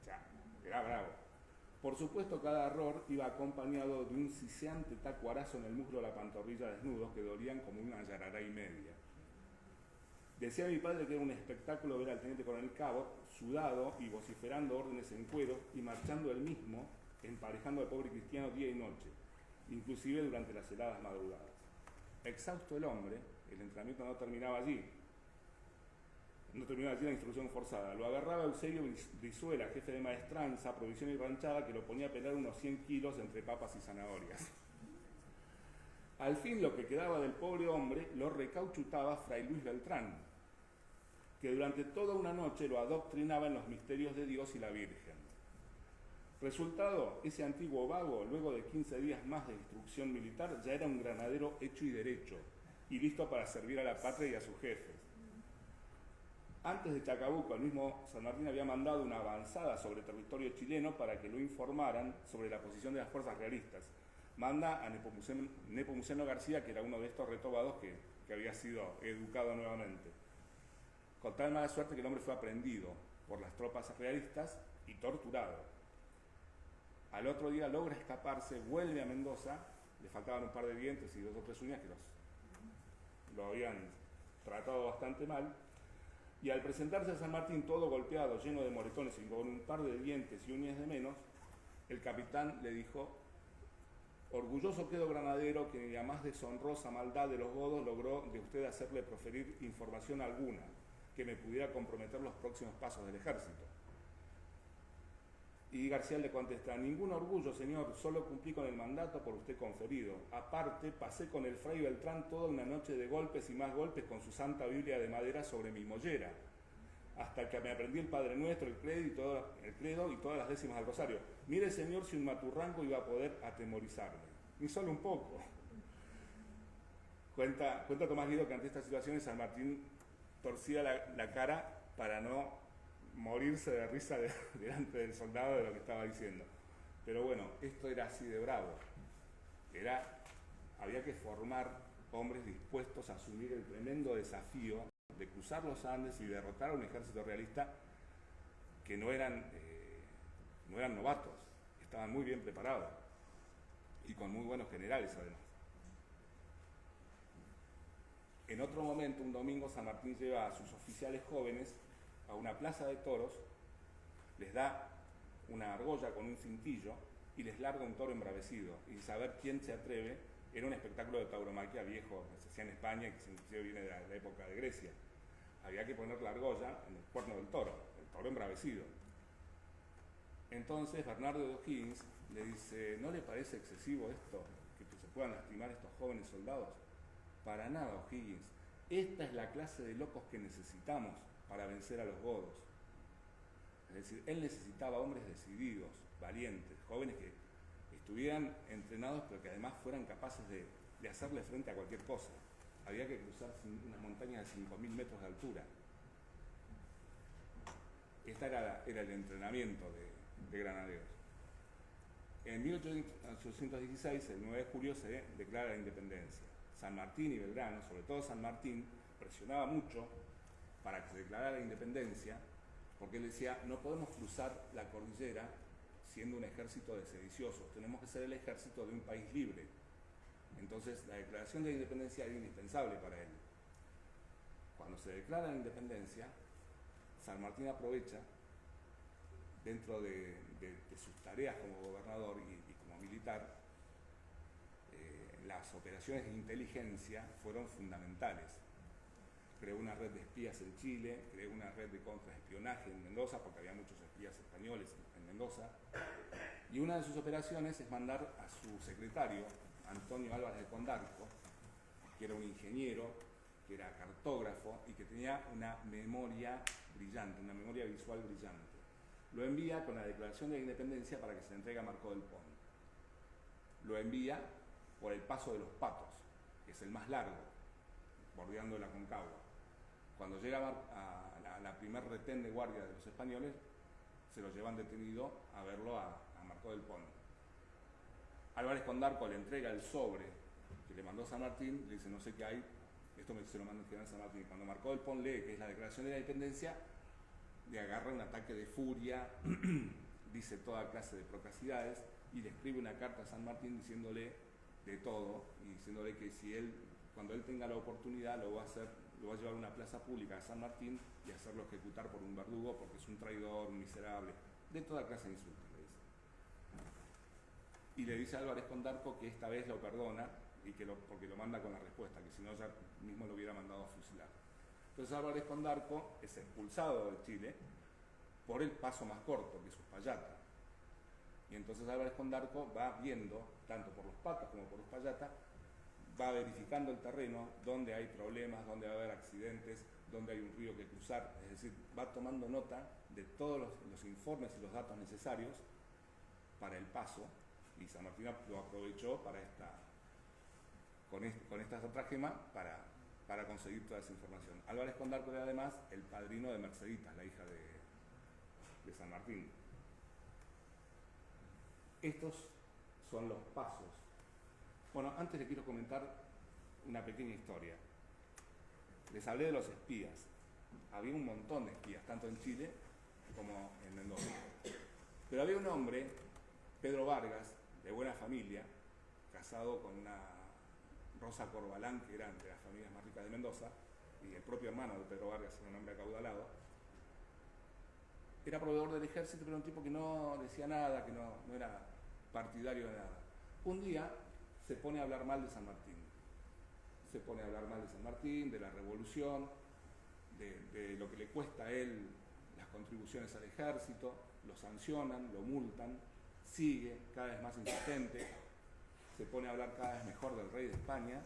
O sea, era bravo. Por supuesto, cada error iba acompañado de un siseante tacuarazo en el muslo o la pantorrilla desnudos que dolían como una yarará y media. Decía mi padre que era un espectáculo ver al teniente coronel Cabot sudado y vociferando órdenes en cuero y marchando él mismo, emparejando al pobre cristiano día y noche, inclusive durante las heladas madrugadas. Exhausto el hombre, el entrenamiento no terminaba allí la instrucción forzada. Lo agarraba Eusebio Brizuela, jefe de maestranza, provisión y ranchada, que lo ponía a pelar unos 100 kilos entre papas y zanahorias. Al fin lo que quedaba del pobre hombre lo recauchutaba Fray Luis Beltrán, que durante toda una noche lo adoctrinaba en los misterios de Dios y la Virgen. Resultado, ese antiguo vago, luego de 15 días más de instrucción militar, ya era un granadero hecho y derecho, y listo para servir a la patria y a sus jefes. Antes de Chacabuco, el mismo San Martín había mandado una avanzada sobre territorio chileno para que lo informaran sobre la posición de las fuerzas realistas. Manda a Nepomuceno García, que era uno de estos retobados que había sido educado nuevamente. Con tal mala suerte que el hombre fue aprehendido por las tropas realistas y torturado. Al otro día logra escaparse, vuelve a Mendoza, le faltaban un par de dientes y 2 o 3 uñas que lo habían tratado bastante mal. Y al presentarse a San Martín todo golpeado, lleno de moretones y con un par de dientes y uñas de menos, el capitán le dijo: orgulloso quedo granadero que ni la más deshonrosa maldad de los godos logró de usted hacerle proferir información alguna que me pudiera comprometer los próximos pasos del ejército. Y García le contesta: ningún orgullo, señor, solo cumplí con el mandato por usted conferido. Aparte, pasé con el fray Beltrán toda una noche de golpes y más golpes con su santa Biblia de madera sobre mi mollera, hasta que me aprendí el Padre Nuestro, el credo y todas las décimas del rosario. Mire, señor, si un maturrango iba a poder atemorizarme. Ni solo un poco. Cuenta Tomás Guido que ante estas situaciones San Martín torcía la cara para no morirse de risa delante del soldado de lo que estaba diciendo. Pero bueno, esto era así de bravo. Había que formar hombres dispuestos a asumir el tremendo desafío de cruzar los Andes y derrotar a un ejército realista que no eran novatos, estaban muy bien preparados y con muy buenos generales además. En otro momento, un domingo, San Martín lleva a sus oficiales jóvenes a una plaza de toros les da una argolla con un cintillo y les larga un toro embravecido. Y saber quién se atreve era un espectáculo de tauromaquia viejo que se hacía en España y que inclusive viene de la época de Grecia. Había que poner la argolla en el cuerno del toro, el toro embravecido. Entonces Bernardo de O'Higgins le dice, ¿no le parece excesivo esto, que se puedan lastimar estos jóvenes soldados? Para nada, O'Higgins. Esta es la clase de locos que necesitamos para vencer a los godos. Es decir, él necesitaba hombres decididos, valientes, jóvenes que estuvieran entrenados pero que además fueran capaces de hacerle frente a cualquier cosa. Había que cruzar unas montañas de 5.000 metros de altura. Este era el entrenamiento de granaderos. En 1816, el 9 de julio, se declara la independencia. San Martín y Belgrano, sobre todo San Martín, presionaba mucho para que se declarara la independencia, porque él decía, no podemos cruzar la cordillera siendo un ejército de sediciosos, tenemos que ser el ejército de un país libre. Entonces la declaración de la independencia era indispensable para él. Cuando se declara la independencia, San Martín aprovecha, dentro de sus tareas como gobernador y como militar, las operaciones de inteligencia fueron fundamentales. Creó una red de espías en Chile, creó una red de contraespionaje en Mendoza, porque había muchos espías españoles en Mendoza, y una de sus operaciones es mandar a su secretario, Antonio Álvarez de Condarco, que era un ingeniero, que era cartógrafo y que tenía una memoria brillante, una memoria visual brillante. Lo envía con la declaración de la independencia para que se le entregue a Marcó del Pont. Lo envía por el Paso de los Patos, que es el más largo, bordeando la Concagua. Cuando llega a la primer retén de guardia de los españoles, se lo llevan detenido a verlo a Marcó del Pont. Álvarez Condarco le entrega el sobre que le mandó San Martín, le dice, no sé qué hay, esto se lo manda el general San Martín. Cuando Marcó del Pont lee que es la declaración de la independencia, le agarra un ataque de furia, dice toda clase de procacidades y le escribe una carta a San Martín diciéndole de todo y diciéndole que si él, cuando él tenga la oportunidad, lo va a llevar a una plaza pública a San Martín y hacerlo ejecutar por un verdugo porque es un traidor, un miserable, de toda clase de insultos, le dice. Y le dice a Álvarez Condarco que esta vez lo perdona y porque lo manda con la respuesta, que si no ya mismo lo hubiera mandado a fusilar. Entonces Álvarez Condarco es expulsado de Chile por el paso más corto, que es Uspallata. Y entonces Álvarez Condarco va viendo, tanto por los Patos como por Uspallata, va verificando el terreno, donde hay problemas, donde va a haber accidentes, donde hay un río que cruzar, es decir, va tomando nota de todos los informes y los datos necesarios para el paso, y San Martín lo aprovechó para con esta estratagema para conseguir toda esa información. Álvarez Condarco era además el padrino de Merceditas, la hija de San Martín. Estos son los pasos. Bueno, antes les quiero comentar una pequeña historia. Les hablé de los espías. Había un montón de espías, tanto en Chile como en Mendoza. Pero había un hombre, Pedro Vargas, de buena familia, casado con una Rosa Corbalán, que era de las familias más ricas de Mendoza, y el propio hermano de Pedro Vargas era un hombre acaudalado. Era proveedor del ejército, pero un tipo que no decía nada, que no era partidario de nada. Un día se pone a hablar mal de San Martín. Se pone a hablar mal de San Martín, de la revolución, de lo que le cuesta a él las contribuciones al ejército, lo sancionan, lo multan, sigue cada vez más insistente, se pone a hablar cada vez mejor del rey de España,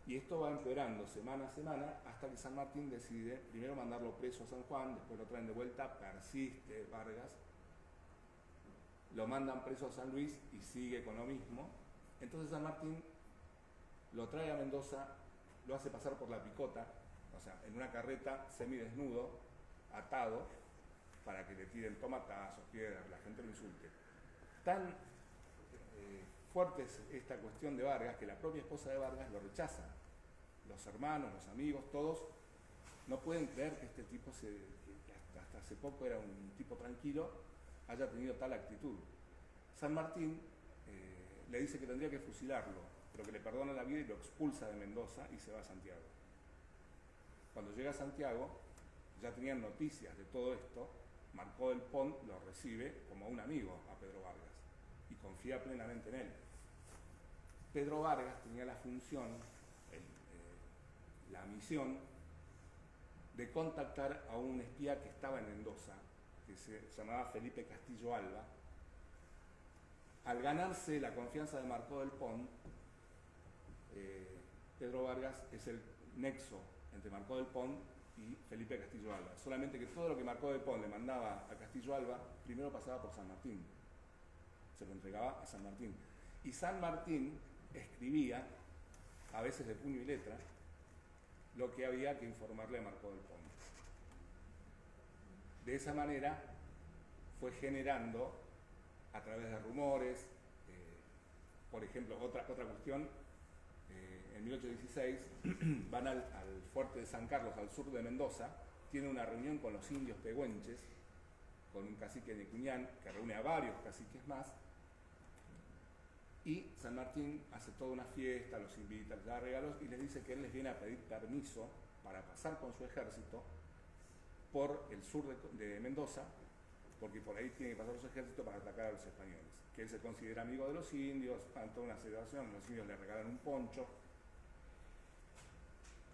y esto va empeorando semana a semana hasta que San Martín decide primero mandarlo preso a San Juan, después lo traen de vuelta, persiste Vargas, lo mandan preso a San Luis y sigue con lo mismo. Entonces San Martín lo trae a Mendoza, lo hace pasar por la picota, o sea, en una carreta semidesnudo, atado, para que le tiren tomatazos, piedras, la gente lo insulte. Tan fuerte es esta cuestión de Vargas que la propia esposa de Vargas lo rechaza. Los hermanos, los amigos, todos no pueden creer que este tipo, que hasta hace poco era un tipo tranquilo, haya tenido tal actitud. San Martín le dice que tendría que fusilarlo, pero que le perdona la vida y lo expulsa de Mendoza y se va a Santiago. Cuando llega a Santiago, ya tenían noticias de todo esto Marcó del Pont lo recibe como un amigo a Pedro Vargas y confía plenamente en él. Pedro Vargas tenía la función, la misión de contactar a un espía que estaba en Mendoza, que se llamaba Felipe Castillo Alba. Al ganarse la confianza de Marcó del Pont, Pedro Vargas es el nexo entre Marcó del Pont y Felipe Castillo Alba. Solamente que todo lo que Marcó del Pont le mandaba a Castillo Alba, primero pasaba por San Martín. Se lo entregaba a San Martín. Y San Martín escribía, a veces de puño y letra, lo que había que informarle a Marcó del Pont. De esa manera fue generando, a través de rumores, por ejemplo, otra cuestión, en 1816 van al fuerte de San Carlos, al sur de Mendoza, tiene una reunión con los indios pehuenches, con un cacique de Cuñán, que reúne a varios caciques más, y San Martín hace toda una fiesta, los invita, les da regalos y les dice que él les viene a pedir permiso para pasar con su ejército por el sur de Mendoza, porque por ahí tiene que pasar su ejército para atacar a los españoles. Que él se considera amigo de los indios, toda una celebración, los indios le regalan un poncho,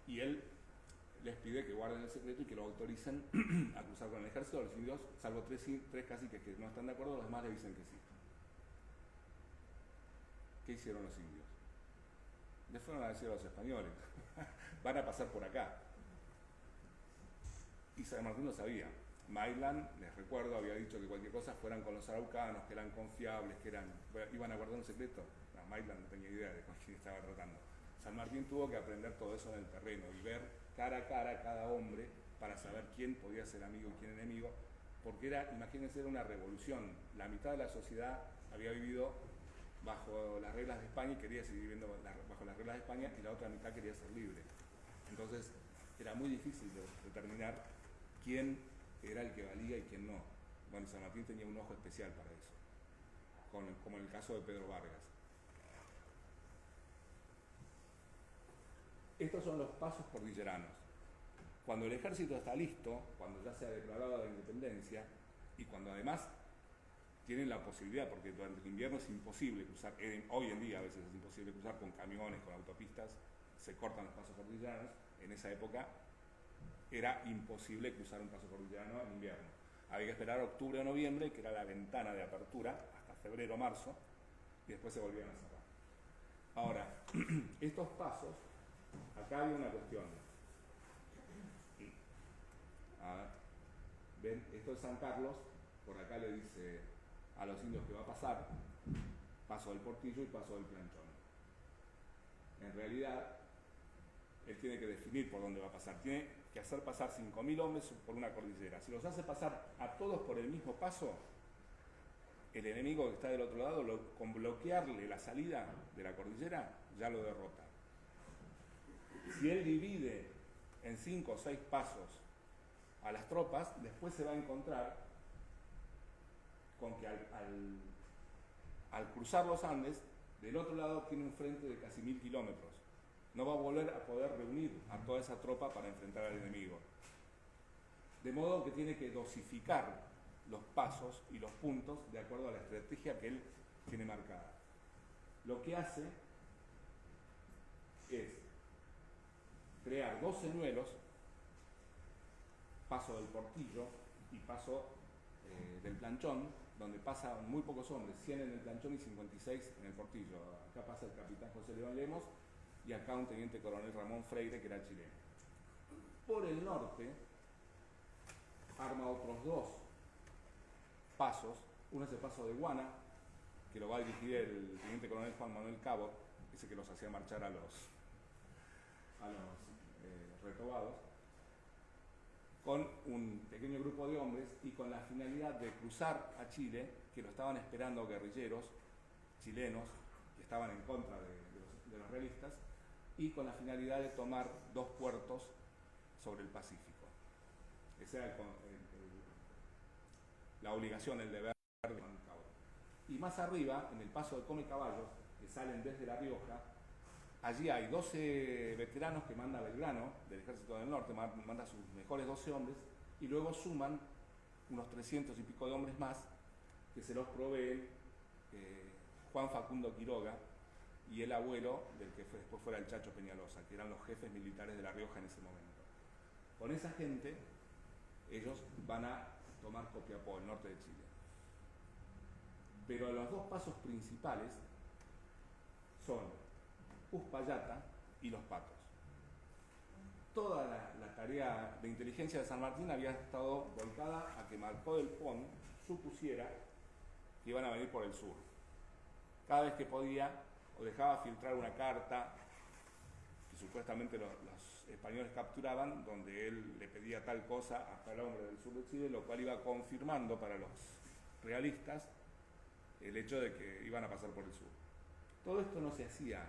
y él les pide que guarden el secreto y que lo autoricen a cruzar con el ejército. Los indios, salvo tres caciques que no están de acuerdo, los demás le dicen que sí. ¿Qué hicieron los indios? Les fueron a decir a los españoles, van a pasar por acá. Y San Martín lo sabía. Maitland, les recuerdo, había dicho que cualquier cosa fueran con los araucanos, que eran confiables, que iban a guardar un secreto. No, Maitland no tenía idea de con quién estaba tratando. San Martín tuvo que aprender todo eso en el terreno y ver cara a cara a cada hombre para saber quién podía ser amigo y quién enemigo, porque era, imagínense, era una revolución. La mitad de la sociedad había vivido bajo las reglas de España y quería seguir viviendo bajo las reglas de España, y la otra mitad quería ser libre. Entonces era muy difícil de determinar quién era el que valía y quién no. Bueno, San Martín tenía un ojo especial para eso, como en el caso de Pedro Vargas. Estos son los pasos cordilleranos. Cuando el ejército está listo, cuando ya se ha declarado la independencia y cuando además tienen la posibilidad, porque durante el invierno es imposible cruzar, hoy en día a veces es imposible cruzar con camiones, con autopistas, se cortan los pasos cordilleranos. En esa época era imposible cruzar un paso cordillerano en invierno. Había que esperar octubre o noviembre, que era la ventana de apertura, hasta febrero o marzo, y después se volvían a cerrar. Ahora, estos pasos, acá hay una cuestión. Ven, esto es San Carlos, por acá le dice a los indios que va a pasar paso del Portillo y paso del Planchón. En realidad, él tiene que definir por dónde va a pasar. Tiene que hacer pasar 5.000 hombres por una cordillera. Si los hace pasar a todos por el mismo paso, el enemigo que está del otro lado, con bloquearle la salida de la cordillera, ya lo derrota. Si él divide en 5 o 6 pasos a las tropas, después se va a encontrar con que al cruzar los Andes, del otro lado tiene un frente de casi 1.000 kilómetros. No va a volver a poder reunir a toda esa tropa para enfrentar al enemigo. De modo que tiene que dosificar los pasos y los puntos de acuerdo a la estrategia que él tiene marcada. Lo que hace es crear 2 señuelos, paso del Portillo y paso del Planchón, donde pasan muy pocos hombres, 100 en el Planchón y 56 en el Portillo. Acá pasa el capitán José León Lemos y acá un teniente coronel Ramón Freire, que era chileno. Por el norte arma otros 2 pasos. Uno es el paso de Guana, que lo va a dirigir el teniente coronel Juan Manuel Cabo, ese que los hacía marchar a los retobados, con un pequeño grupo de hombres y con la finalidad de cruzar a Chile, que lo estaban esperando guerrilleros chilenos que estaban en contra de los realistas, y con la finalidad de tomar 2 puertos sobre el Pacífico. Esa era la obligación, el deber de Juan Cabo. Y más arriba, en el paso de Come Caballos, que salen desde La Rioja, allí hay 12 veteranos que manda Belgrano, del Ejército del Norte, manda sus mejores 12 hombres, y luego suman unos 300 y pico de hombres más que se los proveen Juan Facundo Quiroga y el abuelo del que después fuera el Chacho Peñalosa, que eran los jefes militares de La Rioja en ese momento. Con esa gente, ellos van a tomar Copiapó, el norte de Chile. Pero los dos pasos principales son Uspallata y Los Patos. Toda la tarea de inteligencia de San Martín había estado volcada a que Marcó del Pont supusiera que iban a venir por el sur. Cada vez que podía, o dejaba filtrar una carta que supuestamente los españoles capturaban, donde él le pedía tal cosa a tal hombre del sur de Chile, lo cual iba confirmando para los realistas el hecho de que iban a pasar por el sur. Todo esto no se hacía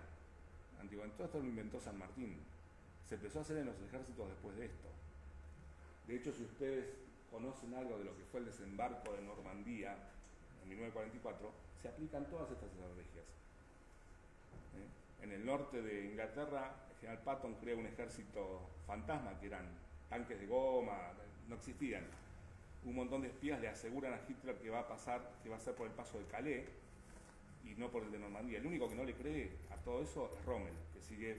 antiguamente, todo esto lo inventó San Martín. Se empezó a hacer en los ejércitos después de esto. De hecho, si ustedes conocen algo de lo que fue el desembarco de Normandía en 1944, se aplican todas estas estrategias. En el norte de Inglaterra, el general Patton crea un ejército fantasma, que eran tanques de goma, no existían. Un montón de espías le aseguran a Hitler que va a pasar, que va a ser por el paso de Calais y no por el de Normandía. El único que no le cree a todo eso es Rommel, que sigue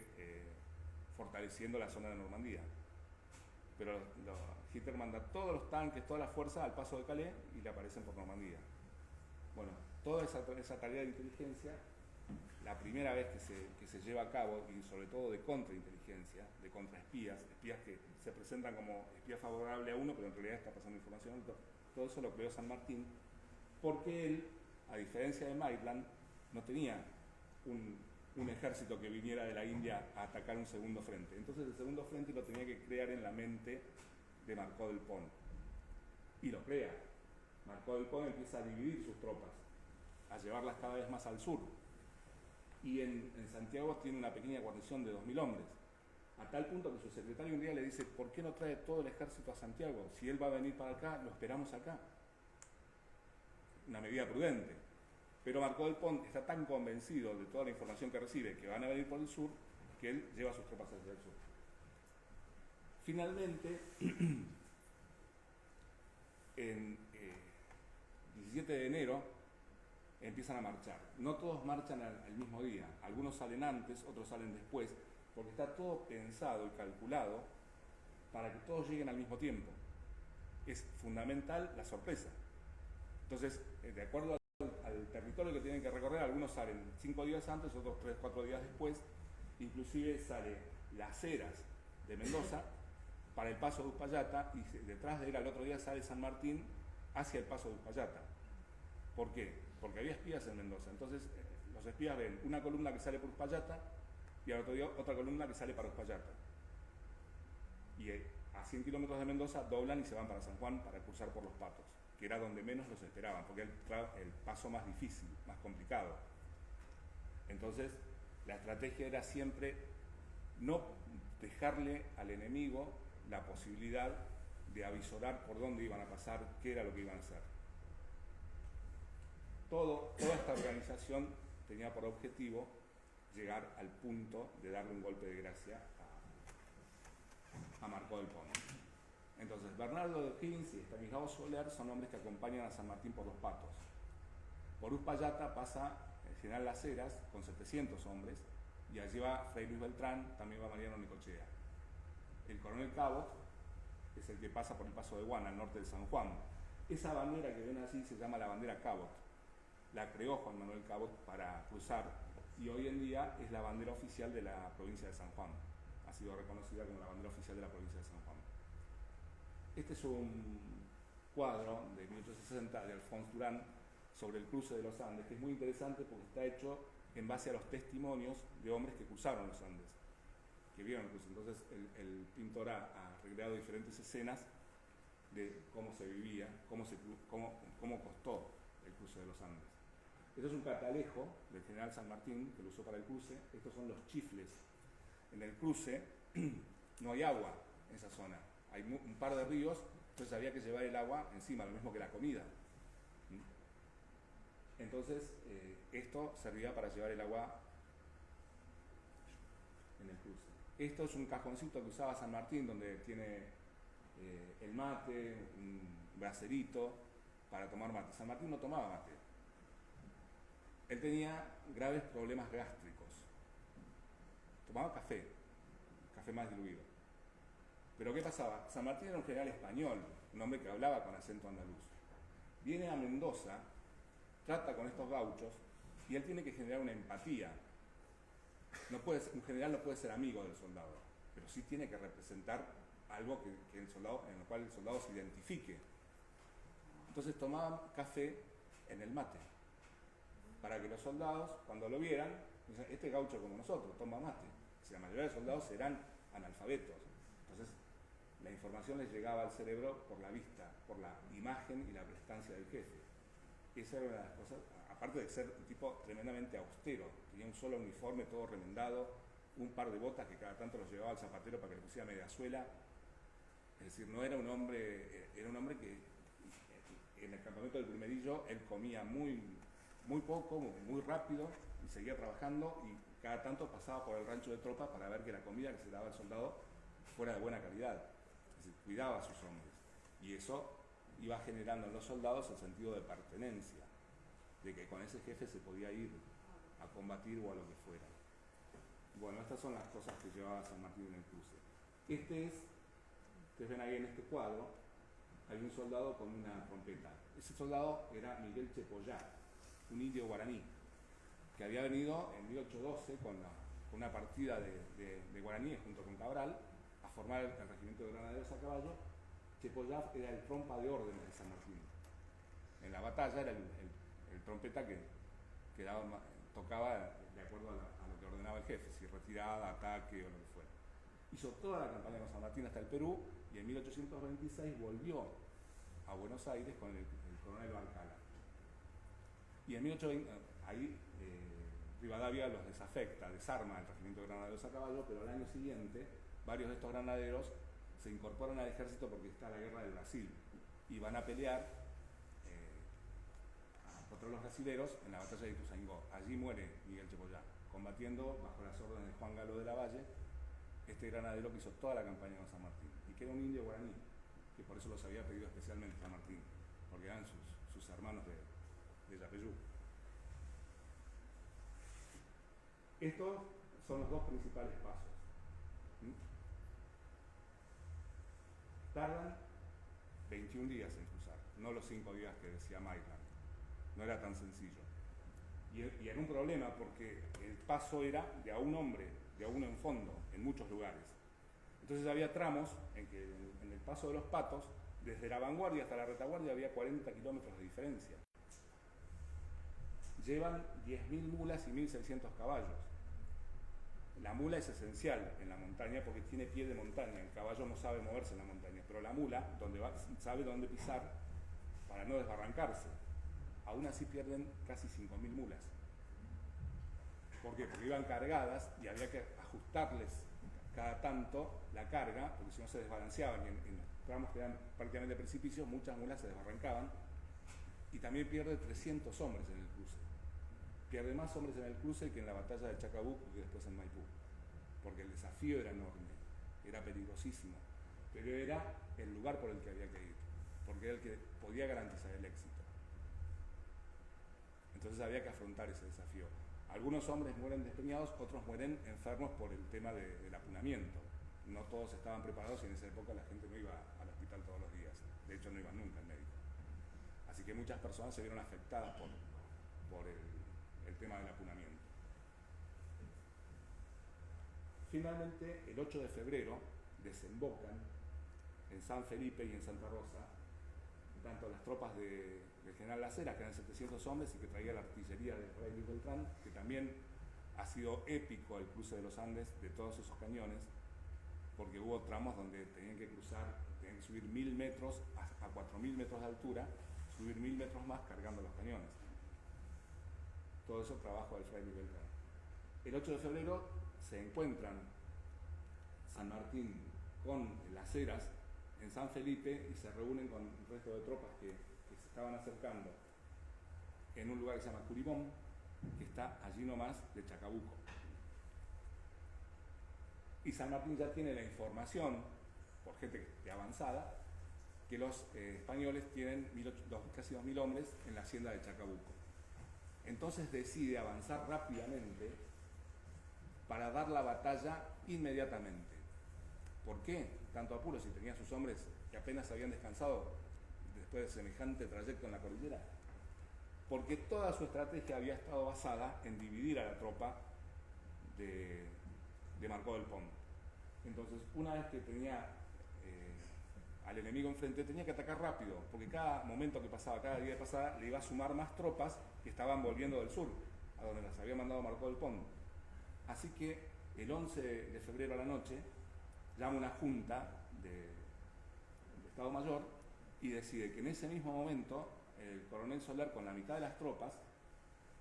fortaleciendo la zona de Normandía. Pero Hitler manda todos los tanques, todas las fuerzas al paso de Calais y le aparecen por Normandía. Bueno, toda esa tarea de inteligencia, la primera vez que se lleva a cabo, y sobre todo de contrainteligencia, de contraespías, espías que se presentan como espía favorable a uno, pero en realidad está pasando información, todo eso lo creó San Martín, porque él, a diferencia de Maitland, no tenía un ejército que viniera de la India a atacar un segundo frente. Entonces el segundo frente lo tenía que crear en la mente de Marcó del Pont. Y lo crea. Marcó del Pont empieza a dividir sus tropas, a llevarlas cada vez más al sur. Y en Santiago tiene una pequeña guarnición de 2.000 hombres. A tal punto que su secretario un día le dice, ¿por qué no trae todo el ejército a Santiago? Si él va a venir para acá, lo esperamos acá. Una medida prudente. Pero Marcó del Pont está tan convencido de toda la información que recibe, que van a venir por el sur, que él lleva sus tropas hacia el sur. Finalmente, en 17 de enero empiezan a marchar. No todos marchan al mismo día, algunos salen antes, otros salen después, porque está todo pensado y calculado para que todos lleguen al mismo tiempo. Es fundamental la sorpresa. Entonces, de acuerdo al territorio que tienen que recorrer, algunos salen 5 días antes, otros 3, 4 días después, inclusive sale Las Heras de Mendoza para el paso de Uspallata, y detrás de él al otro día sale San Martín hacia el paso de Uspallata. ¿Por qué? Porque había espías en Mendoza. Entonces los espías ven una columna que sale por Uspallata y al otro día otra columna que sale para Uspallata. Y a 100 kilómetros de Mendoza doblan y se van para San Juan para cruzar por Los Patos, que era donde menos los esperaban, porque era el paso más difícil, más complicado. Entonces la estrategia era siempre no dejarle al enemigo la posibilidad de avisorar por dónde iban a pasar, qué era lo que iban a hacer. Toda esta organización tenía por objetivo llegar al punto de darle un golpe de gracia a Marcó del Pont. Entonces, Bernardo de O'Higgins y Estanislao Soler son hombres que acompañan a San Martín por Los Patos. Por Uspallata pasa el general Las Heras con 700 hombres, y allí va Fray Luis Beltrán, también va Mariano Necochea. El coronel Cabot es el que pasa por el paso de Guana, al norte de San Juan. Esa bandera que ven allí se llama la bandera Cabot. La creó Juan Manuel Cabot para cruzar, y hoy en día es la bandera oficial de la provincia de San Juan. Ha sido reconocida como la bandera oficial de la provincia de San Juan. Este es un cuadro de 1860 de Alphonse Durán sobre el cruce de los Andes, que es muy interesante porque está hecho en base a los testimonios de hombres que cruzaron los Andes, que vieron el cruce. Entonces el pintor ha recreado diferentes escenas de cómo se vivía, cómo costó el cruce de los Andes. Este es un catalejo del general San Martín, que lo usó para el cruce. Estos son los chifles. En el cruce no hay agua en esa zona. Hay un par de ríos, entonces había que llevar el agua encima, lo mismo que la comida. Entonces, esto servía para llevar el agua en el cruce. Esto es un cajoncito que usaba San Martín, donde tiene el mate, un bracerito para tomar mate. San Martín no tomaba mate. Él tenía graves problemas gástricos. Tomaba café más diluido. Pero ¿qué pasaba? San Martín era un general español, un hombre que hablaba con acento andaluz. Viene a Mendoza, trata con estos gauchos y él tiene que generar una empatía. Un general no puede ser amigo del soldado, pero sí tiene que representar algo en lo cual el soldado se identifique. Entonces tomaban café en el mate, para que los soldados, cuando lo vieran, dicen, este gaucho como nosotros, toma mate. Si la mayoría de los soldados eran analfabetos. Entonces la información les llegaba al cerebro por la vista, por la imagen y la prestancia del jefe. Esa era una de las cosas, aparte de ser un tipo tremendamente austero, tenía un solo uniforme todo remendado, un par de botas que cada tanto los llevaba al zapatero para que le pusiera media suela. Es decir, no era un hombre, era un hombre que en el campamento del Primerillo él comía muy poco, muy rápido y seguía trabajando y cada tanto pasaba por el rancho de tropas para ver que la comida que se daba al soldado fuera de buena calidad. Es decir, cuidaba a sus hombres. Y eso iba generando en los soldados el sentido de pertenencia, de que con ese jefe se podía ir a combatir o a lo que fuera. Bueno, estas son las cosas que llevaba San Martín en el cruce. Ustedes ven ahí en este cuadro, hay un soldado con una trompeta. Ese soldado era Miguel Chepollá, un indio guaraní, que había venido en 1812 con una partida de guaraníes junto con Cabral a formar el regimiento de granaderos a caballo. Chepollá era el trompa de órdenes de San Martín. En la batalla era el trompeta que tocaba de acuerdo a lo que ordenaba el jefe, si retirada, ataque o lo que fuera. Hizo toda la campaña con San Martín hasta el Perú y en 1826 volvió a Buenos Aires con el coronel Barcala. Y en 1820, ahí Rivadavia los desafecta, desarma el regimiento de granaderos a caballo, pero al año siguiente varios de estos granaderos se incorporan al ejército porque está la guerra del Brasil y van a pelear contra los brasileros en la batalla de Ituzaingó. Allí muere Miguel Chepollá, combatiendo bajo las órdenes de Juan Galo de la Valle, este granadero que hizo toda la campaña con San Martín y que era un indio guaraní, que por eso los había pedido especialmente San Martín, porque eran sus hermanos de Yapeyú. Estos son los dos principales pasos. Tardan 21 días en cruzar, no los 5 días que decía Maitland. No era tan sencillo. Y era un problema porque el paso era de a un hombre, de a uno en fondo, en muchos lugares. Entonces había tramos en que en el paso de los Patos, desde la vanguardia hasta la retaguardia había 40 kilómetros de diferencia. Llevan 10.000 mulas y 1.600 caballos. La mula es esencial en la montaña porque tiene pie de montaña. El caballo no sabe moverse en la montaña, pero la mula sabe dónde pisar para no desbarrancarse. Aún así pierden casi 5.000 mulas. ¿Por qué? Porque iban cargadas y había que ajustarles cada tanto la carga, porque si no se desbalanceaban y en los tramos que eran prácticamente precipicios, muchas mulas se desbarrancaban. Y también pierde 300 hombres en el cruce. Pierde más hombres en el cruce que en la batalla de Chacabuco y después en Maipú, porque el desafío era enorme, era peligrosísimo, pero era el lugar por el que había que ir, porque era el que podía garantizar el éxito. Entonces había que afrontar ese desafío. Algunos hombres mueren despeñados, otros mueren enfermos por el tema del apunamiento. No todos estaban preparados y en esa época la gente no iba al hospital todos los días, de hecho no iba nunca al médico. Así que muchas personas se vieron afectadas por el tema del apunamiento. Finalmente, el 8 de febrero, desembocan en San Felipe y en Santa Rosa, tanto las tropas del general Las Heras, que eran 700 hombres y que traía la artillería del rey Luis Beltrán, que también ha sido épico el cruce de los Andes de todos esos cañones, porque hubo tramos donde tenían que subir 1.000 metros a 4.000 metros de altura, subir 1.000 metros más cargando los cañones. Todo eso trabajo del Fray Miguel Beltrán. El 8 de febrero se encuentran San Martín con Las Heras en San Felipe y se reúnen con el resto de tropas que se estaban acercando en un lugar que se llama Curibón, que está allí nomás de Chacabuco. Y San Martín ya tiene la información por gente de avanzada, que los españoles tienen casi 2.000 hombres en la hacienda de Chacabuco. Entonces decide avanzar rápidamente para dar la batalla inmediatamente. ¿Por qué tanto apuro si tenía sus hombres que apenas habían descansado después de semejante trayecto en la cordillera? Porque toda su estrategia había estado basada en dividir a la tropa de Marcó del Pont. Entonces, una vez que tenía al enemigo enfrente, tenía que atacar rápido, porque cada momento que pasaba, cada día que pasaba, le iba a sumar más tropas que estaban volviendo del sur, a donde las había mandado Marcó del Pont. Así que el 11 de febrero a la noche llama una junta de Estado Mayor y decide que en ese mismo momento el coronel Soler, con la mitad de las tropas,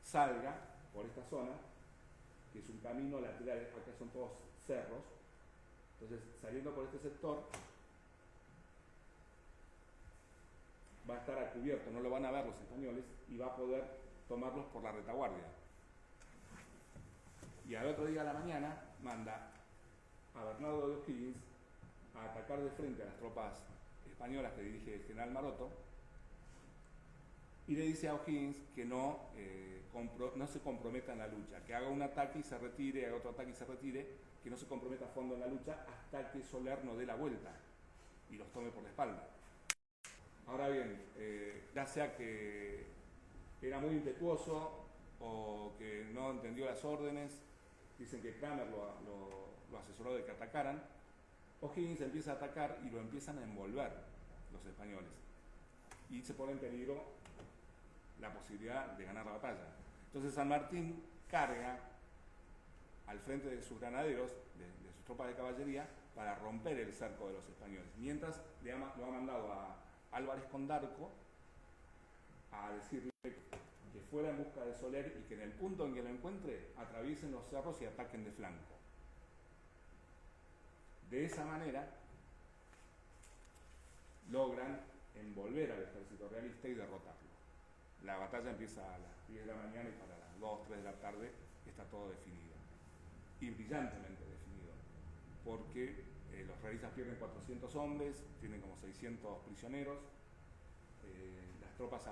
salga por esta zona, que es un camino lateral, acá son todos cerros. Entonces, saliendo por este sector, va a estar a cubierto, no lo van a ver los españoles y va a poder tomarlos por la retaguardia. Y al otro día a la mañana manda a Bernardo de O'Higgins a atacar de frente a las tropas españolas que dirige el general Maroto, y le dice a O'Higgins que no se comprometa en la lucha, que haga un ataque y se retire, haga otro ataque y se retire, que no se comprometa a fondo en la lucha hasta que Soler no dé la vuelta y los tome por la espalda. Ahora bien, ya sea que era muy impetuoso o que no entendió las órdenes, dicen que Kramer lo asesoró de que atacaran, O'Higgins empieza a atacar y lo empiezan a envolver los españoles y se pone en peligro la posibilidad de ganar la batalla. Entonces San Martín carga al frente de sus granaderos, de sus tropas de caballería, para romper el cerco de los españoles, mientras lo ha mandado a Álvarez con Darco a decirle que fuera en busca de Soler y que en el punto en que lo encuentre atraviesen los cerros y ataquen de flanco. De esa manera logran envolver al ejército realista y derrotarlo. La batalla empieza a las 10 de la mañana y para las 2, 3 de la tarde está todo definido. Y brillantemente definido, porque los realistas pierden 400 hombres, tienen como 600 prisioneros, las tropas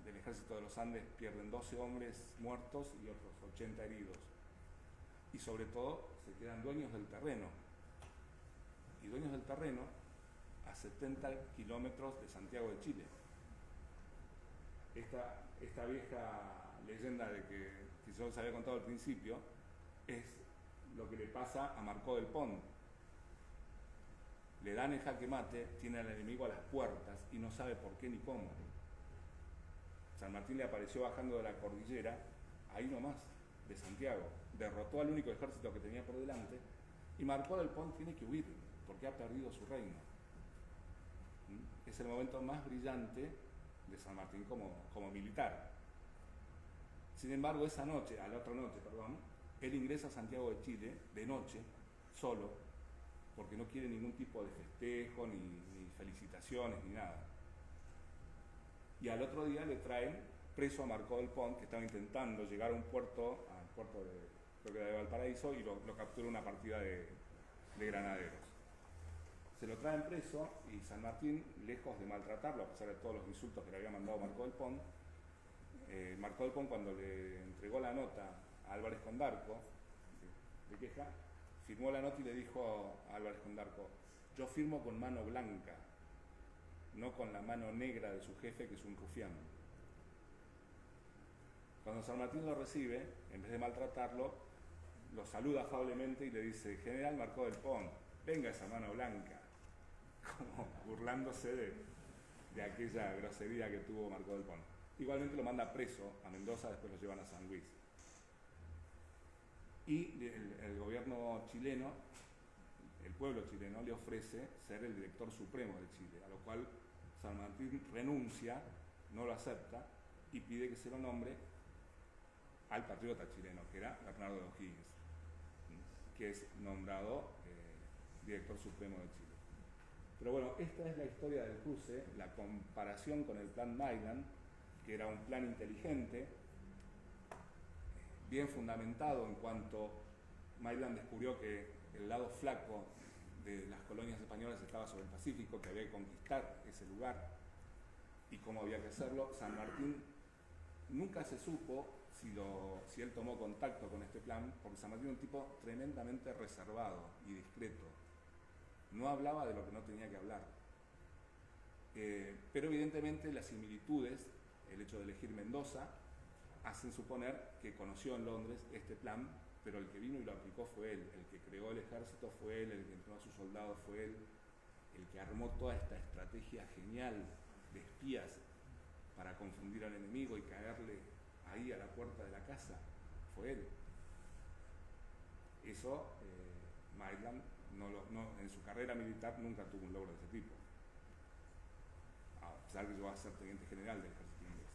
del ejército de los Andes pierden 12 hombres muertos y otros 80 heridos. Y sobre todo se quedan dueños del terreno. Y dueños del terreno a 70 kilómetros de Santiago de Chile. Esta vieja leyenda de que yo les había contado al principio es lo que le pasa a Marcó del Pont. Le dan el jaque mate, tiene al enemigo a las puertas y no sabe por qué ni cómo. San Martín le apareció bajando de la cordillera, ahí nomás, de Santiago. Derrotó al único ejército que tenía por delante y Marcó del Pont tiene que huir porque ha perdido su reino. Es el momento más brillante de San Martín como militar. Sin embargo, a la otra noche, él ingresa a Santiago de Chile de noche, solo, porque no quiere ningún tipo de festejo, ni felicitaciones, ni nada. Y al otro día le traen preso a Marcó del Pont, que estaba intentando llegar a al puerto creo que de Valparaíso, y lo captura una partida de granaderos. Se lo traen preso y San Martín, lejos de maltratarlo, a pesar de todos los insultos que le había mandado Marcó del Pont, Marcó del Pont, cuando le entregó la nota a Álvarez con Darco, de queja, firmó la nota y le dijo a Álvarez con Darco: yo firmo con mano blanca, no con la mano negra de su jefe, que es un rufián. Cuando San Martín lo recibe, en vez de maltratarlo, lo saluda afablemente y le dice: general Marcó del Pont, venga esa mano blanca, como burlándose de aquella grosería que tuvo Marcó del Pont. Igualmente lo manda preso a Mendoza, después lo llevan a San Luis. Y el gobierno chileno, el pueblo chileno, le ofrece ser el director supremo de Chile, a lo cual San Martín renuncia, no lo acepta y pide que se lo nombre al patriota chileno, que era Bernardo de O'Higgins, que es nombrado director supremo de Chile. Pero bueno, esta es la historia del cruce, la comparación con el plan Maitland, que era un plan inteligente, bien fundamentado en cuanto Maitland descubrió que el lado flaco de las colonias españolas estaba sobre el Pacífico, que había que conquistar ese lugar y cómo había que hacerlo. San Martín nunca se supo si él tomó contacto con este plan, porque San Martín era un tipo tremendamente reservado y discreto. No hablaba de lo que no tenía que hablar. Pero evidentemente las similitudes, el hecho de elegir Mendoza, hacen suponer que conoció en Londres este plan, pero el que vino y lo aplicó fue él, el que creó el ejército fue él, el que entrenó a sus soldados fue él, el que armó toda esta estrategia genial de espías para confundir al enemigo y caerle ahí a la puerta de la casa, fue él. Eso Maitland en su carrera militar nunca tuvo un logro de ese tipo, a pesar que llegó a ser teniente general del ejército inglés.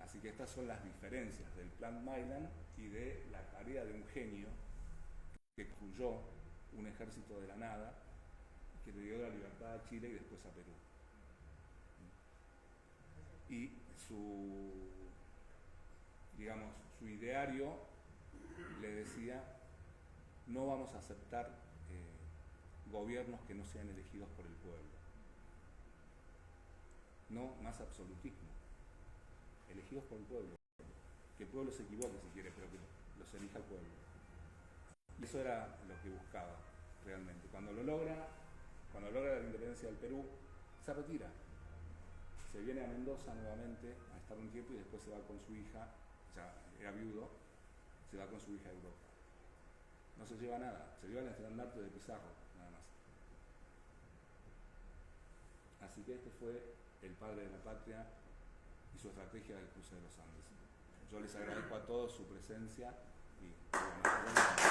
Así que estas son las diferencias del plan Maitland y de la tarea de un genio que construyó un ejército de la nada, que le dio la libertad a Chile y después a Perú. Y su ideario le decía: no vamos a aceptar gobiernos que no sean elegidos por el pueblo. No más absolutismo. Elegidos por el pueblo. Que el pueblo se equivoque si quiere, pero que los elija el pueblo. Y eso era lo que buscaba realmente. Cuando logra la independencia del Perú, se retira. Se viene a Mendoza nuevamente a estar un tiempo y después se va con su hija, ya era viudo, se va con su hija a Europa. No se lleva nada, se lleva el estandarte de Pizarro, nada más. Así que este fue el padre de la patria y su estrategia del cruce de los Andes. Yo les agradezco a todos su presencia y bueno,